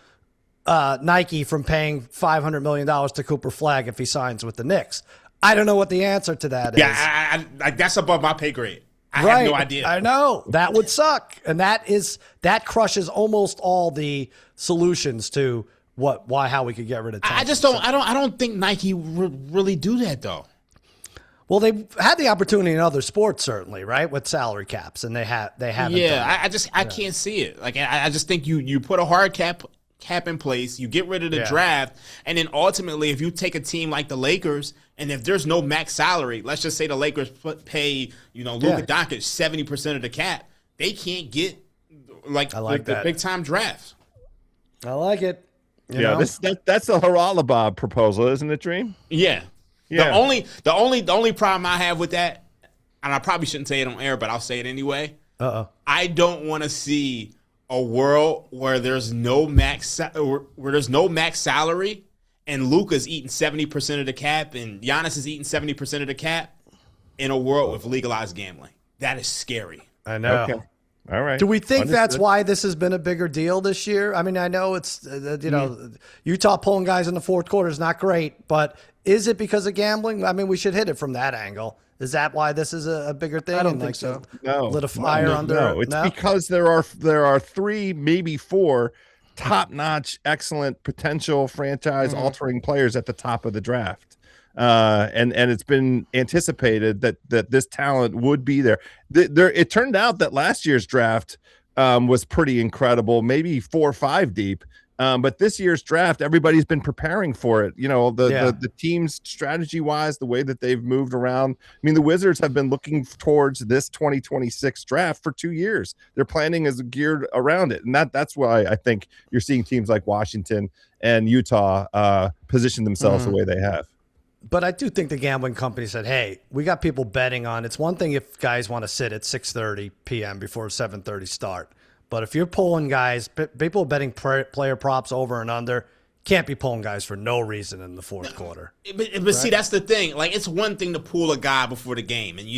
Nike from paying $500 million to Cooper Flagg if he signs with the Knicks? I don't know what the answer to that is. Yeah, I that's above my pay grade. I have no idea. I know. That would suck. And that crushes almost all the solutions to how we could get rid of tanking. I don't think Nike would really do that though. Well, they've had the opportunity in other sports, certainly, right, with salary caps, and they haven't. Yeah, I can't see it. Like I just think you put a hard cap in place, you get rid of the draft, and then ultimately, if you take a team like the Lakers, and if there's no max salary, let's just say the Lakers pay Luka Doncic 70% of the cap, they can't get the big time draft. I like it. That's the Haralabob proposal, isn't it, Dream? Yeah. The only problem I have with that, and I probably shouldn't say it on air, but I'll say it anyway. I don't want to see a world where there's no max salary, and Luka's eating 70% of the cap, and Giannis is eating 70% of the cap in a world with legalized gambling. That is scary. I know. Okay. All right. Do we think Understood. that's why this has been a bigger deal this year? I mean, I know it's, Utah pulling guys in the fourth quarter is not great, but is it because of gambling? I mean, we should hit it from that angle. Is that why this is a bigger thing? I don't think so. No, lit a fire under. No, it's because there are 3, maybe 4 top-notch, excellent, potential franchise-altering players at the top of the draft. And it's been anticipated that this talent would be there. It turned out that last year's draft was pretty incredible, maybe 4 or 5 deep. But this year's draft, everybody's been preparing for it. The team's strategy-wise, the way that they've moved around. I mean, the Wizards have been looking towards this 2026 draft for 2 years. Their planning is geared around it, and that's why I think you're seeing teams like Washington and Utah position themselves the way they have. But I do think the gambling company said, hey, we got people betting on. It's one thing if guys want to sit at 6:30 p.m. before 7:30 start. But if you're pulling guys, people are betting player props over and under, can't be pulling guys for no reason in the fourth quarter. But see, that's the thing. Like, it's one thing to pull a guy before the game and,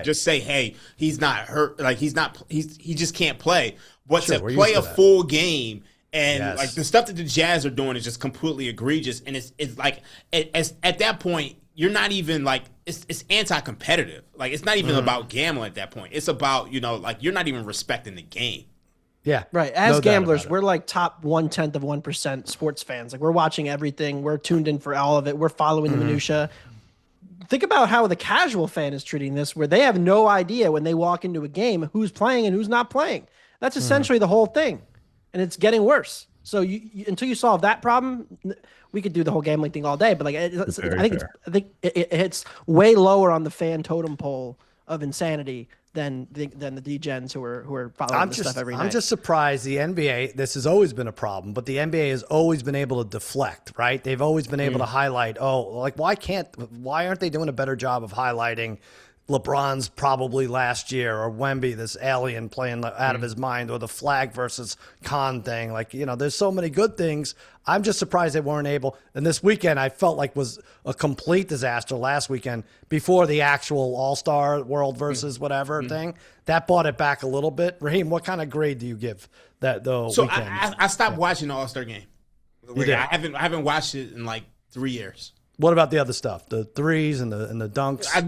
just say, hey, he's not hurt. Like, he just can't play. But to play a full game and like the stuff that the Jazz are doing is just completely egregious. And it's like, at that point, you're not even like, it's anti-competitive. Like, it's not even about gambling at that point. It's about, like, you're not even respecting the game. Yeah. Right. As gamblers, we're like top 0.1% sports fans. Like, we're watching everything. We're tuned in for all of it. We're following the minutia. Think about how the casual fan is treating this, where they have no idea when they walk into a game who's playing and who's not playing. That's essentially the whole thing. And it's getting worse. So you until you solve that problem, we could do the whole gambling thing all day. But like, I think it hits way lower on the fan totem pole of insanity than the degens who are following this stuff every night. I'm just surprised the NBA, this has always been a problem, but the NBA has always been able to deflect, right? They've always been able to highlight, why aren't they doing a better job of highlighting LeBron's probably last year, or Wemby, this alien playing out of his mind, or the flag versus Khan thing. Like, there's so many good things. I'm just surprised they weren't able. And this weekend, I felt like was a complete disaster last weekend before the actual All-Star World versus whatever thing. That brought it back a little bit. Raheem, what kind of grade do you give that weekend? I stopped watching the All-Star game. You did? I haven't watched it in like 3 years. What about the other stuff? The threes and the dunks? I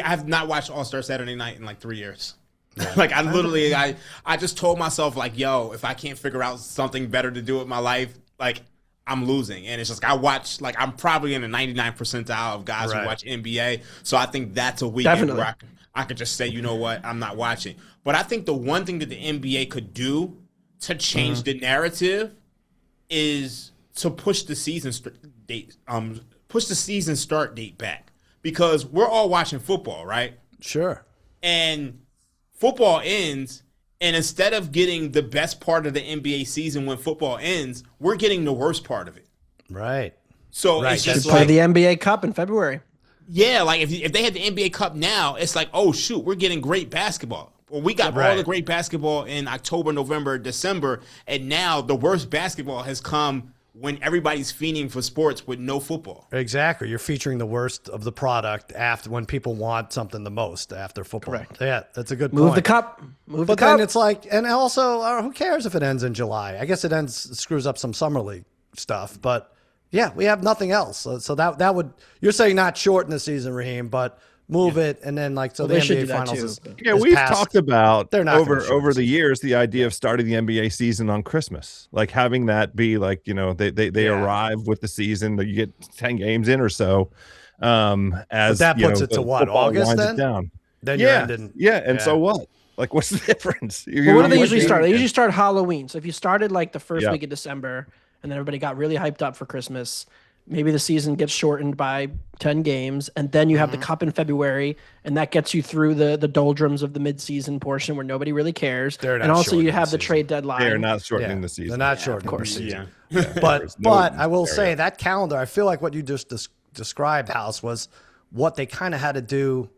have not watched All-Star Saturday Night in like 3 years. Yeah. Like, I just told myself, like, yo, if I can't figure out something better to do with my life, like, I'm losing. And it's just, I'm probably in the 99th percentile of guys who watch NBA. So I think that's a weekend where I could just say, you know what, I'm not watching. But I think the one thing that the NBA could do to change the narrative is to push the season start date back, because we're all watching football, right? Sure. And football ends, and instead of getting the best part of the NBA season when football ends, we're getting the worst part of it. Right. So it's just play the NBA Cup in February. Yeah, like if they had the NBA Cup now, it's like, oh shoot, we're getting great basketball. Well, we got all the great basketball in October, November, December, and now the worst basketball has come when everybody's fiending for sports with no football. Exactly. You're featuring the worst of the product after when people want something the most after football. Correct. Yeah, that's a good point. Move the cup. But then it's like, and also, who cares if it ends in July? I guess it screws up some summer league stuff, but yeah, we have nothing else. So that would, you're saying not shorten the season, Raheem, but move it, and then the NBA Finals is we've passed. talked about over the years the idea of starting the NBA season on Christmas, like having that be like, they arrive with the season, that you get 10 games in or so. As but that puts it to what, August then? Then you're ending. And so what? Like, what's the difference? What do they usually start? They usually start Halloween. So if you started like the first week of December, and then everybody got really hyped up for Christmas, maybe the season gets shortened by 10 games, and then you have the Cup in February, and that gets you through the doldrums of the midseason portion where nobody really cares. And also you have the trade deadline. They're not shortening the season. They're not shortening the season. Yeah. But I will say that calendar, I feel like what you just described, House, was what they kind of had to do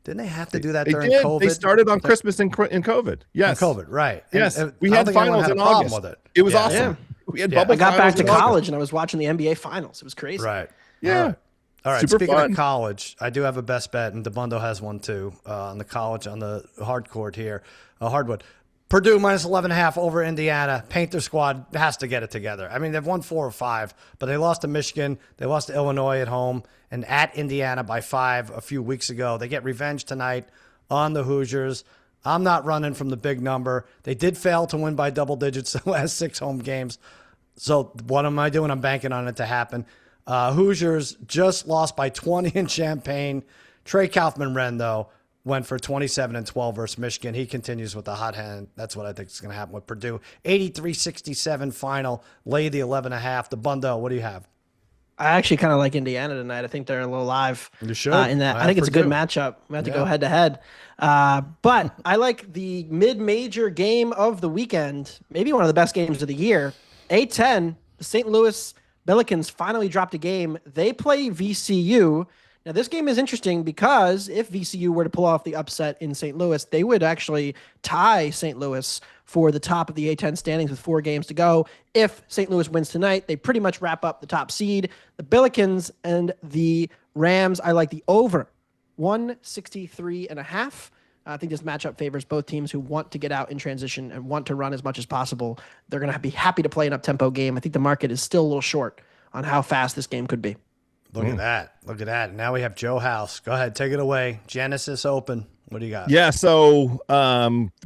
Didn't they have to do that They during did. COVID? They started on Christmas in COVID. Yes. On COVID, right. Yes. And We I had don't think anyone finals had in a problem August. with it. It was Yeah. awesome. We had Yeah. bubble I got back finals to in August. college and I was watching the NBA finals. It was crazy. Right. Yeah. All right. Super Speaking fun. of college, I do have a best bet, and Dabbundo has one too on the college on the hard court here, hardwood. Purdue minus 11.5 over Indiana. Painter squad has to get it together. I mean, they've won 4 or 5, but they lost to Michigan. They lost to Illinois at home and at Indiana by 5 a few weeks ago. They get revenge tonight on the Hoosiers. I'm not running from the big number. They did fail to win by double digits the last 6 home games. So what am I doing? I'm banking on it to happen. Hoosiers just lost by 20 in Champaign. Trey Kaufman-Renn, though, went for 27 and 12 versus Michigan. He continues with the hot hand. That's what I think is going to happen with Purdue. 83-67 final. Lay the 11.5. Dabbundo, what do you have? I actually kind of like Indiana tonight. I think they're a little live. You should. In that. I think it's a good matchup. We have to go head to head. But I like the mid-major game of the weekend, maybe one of the best games of the year. A10, the St. Louis Billikens finally dropped a game. They play VCU. Now, this game is interesting because if VCU were to pull off the upset in St. Louis, they would actually tie St. Louis for the top of the A10 standings with 4 games to go. If St. Louis wins tonight, they pretty much wrap up the top seed. The Billikens and the Rams, I like the over 163.5. I think this matchup favors both teams who want to get out in transition and want to run as much as possible. They're going to be happy to play an up-tempo game. I think the market is still a little short on how fast this game could be. Look at that. Look at that. Now we have Joe House. Go ahead. Take it away. Genesis Open. What do you got? Yeah, so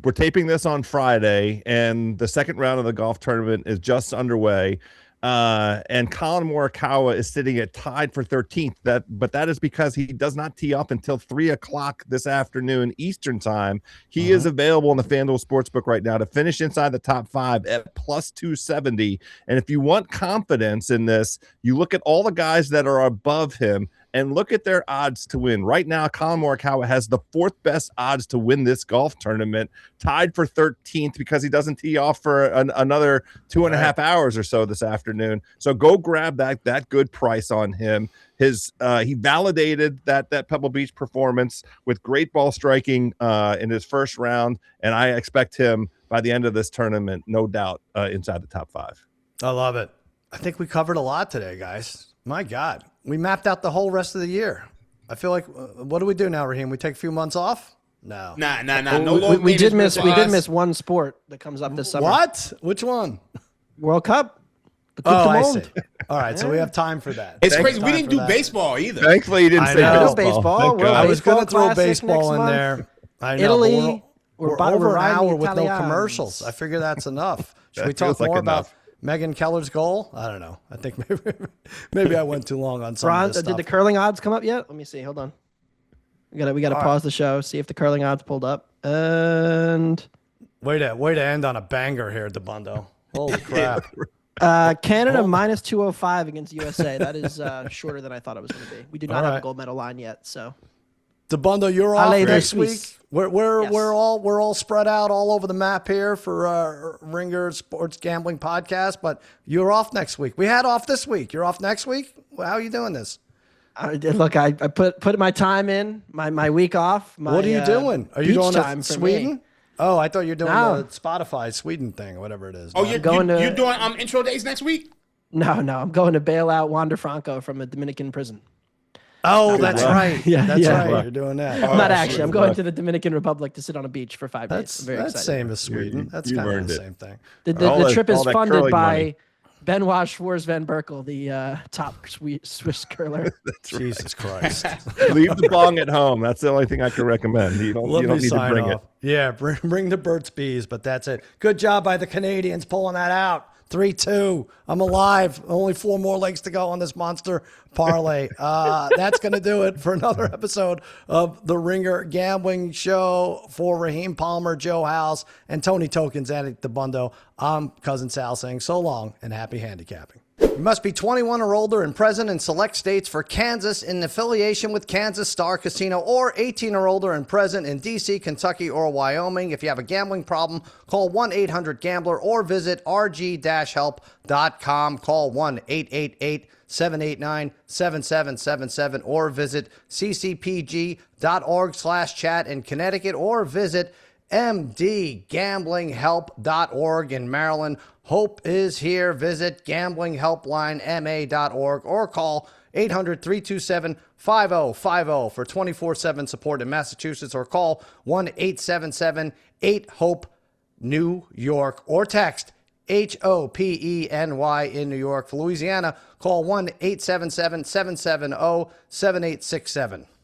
we're taping this on Friday, and the second round of the golf tournament is just underway. And Colin Morikawa is sitting at tied for 13th. But that is because he does not tee up until 3:00 this afternoon Eastern time. He is available on the FanDuel Sportsbook right now to finish inside the top 5 at plus 270. And if you want confidence in this, you look at all the guys that are above him and look at their odds to win. Right now, Colin Morikawa has the 4th best odds to win this golf tournament, tied for 13th because he doesn't tee off for another 2.5 hours or so this afternoon. So go grab that good price on him. He validated that Pebble Beach performance with great ball striking in his first round, and I expect him by the end of this tournament, no doubt, inside the top 5. I love it. I think we covered a lot today, guys. My God. We mapped out the whole rest of the year. I feel like, what do we do now, Raheem? We take a few months off? No. Nah. No We did miss one sport that comes up this summer. What? Which one? World Cup. The Coupe Oh, du I Monde. see. All right, so we have time for that. It's Thanks crazy. We time didn't for do that. baseball either. Thankfully, you didn't I say know. baseball. Baseball. Thank God. I was going to Baseball throw Classic baseball next in month. there. I know. Italy. We're We're over an riding hour the with no Italians. commercials. I figure that's enough. Should That we talk feels like more enough. about Megan Keller's goal? I don't know. I think maybe I went too long on some of this Did stuff. the curling odds come up yet? Let me see. Hold on. We gotta pause the show, see if the curling odds pulled up. And Way to end on a banger here, Dabbundo. Holy crap. Canada minus 205 against USA. That is shorter than I thought it was going to be. We do not have a gold medal line yet, so. Dabbundo, you're off Allez, next les week. Suisses. We're all spread out all over the map here for Ringer Sports Gambling Podcast, but you're off next week. We had off this week. You're off next week. How are you doing this? Look, I put my time in, my week off. What are you doing? Are you beach going time to for Sweden? me. Oh, I thought you were doing No. the Spotify Sweden thing, or whatever it is. Oh, No? you're going to- doing intro days next week? No, I'm going to bail out Wander Franco from a Dominican prison. Oh, that's luck. right. Yeah, That's yeah. right. You're doing that. Not actually. I'm good going luck. to the Dominican Republic to sit on a beach for 5 days. I'm very That's excited. same as Sweden. That's you kind of earned the it. same thing. The trip is all that funded curling by money. Benoit Schwarz Van Berkel, the top Swiss curler. Jesus Christ. Leave the bong at home. That's the only thing I can recommend. You don't Let me need to sign bring off. Yeah, bring the Burt's Bees, but that's it. Good job by the Canadians pulling that out. 3-2. I'm alive. Only 4 more legs to go on this monster parlay. That's going to do it for another episode of the Ringer Gambling Show. For Raheem Palmer, Joe House, and Tony Tokens at Dabbundo, I'm Cousin Sal saying so long and happy handicapping. You must be 21 or older and present in select states for Kansas in affiliation with Kansas Star Casino, or 18 or older and present in D.C., Kentucky, or Wyoming. If you have a gambling problem, call 1-800-GAMBLER or visit rg-help.com. call 1-888-789-7777 or visit ccpg.org/chat in Connecticut or visit mdgamblinghelp.org in Maryland. Hope is here. Visit gamblinghelplinema.org or call 800-327-5050 for 24/7 support in Massachusetts, or call 1-877-8-HOPE-NEW YORK or text HOPENY in New York. For Louisiana, call 1-877-770-7867.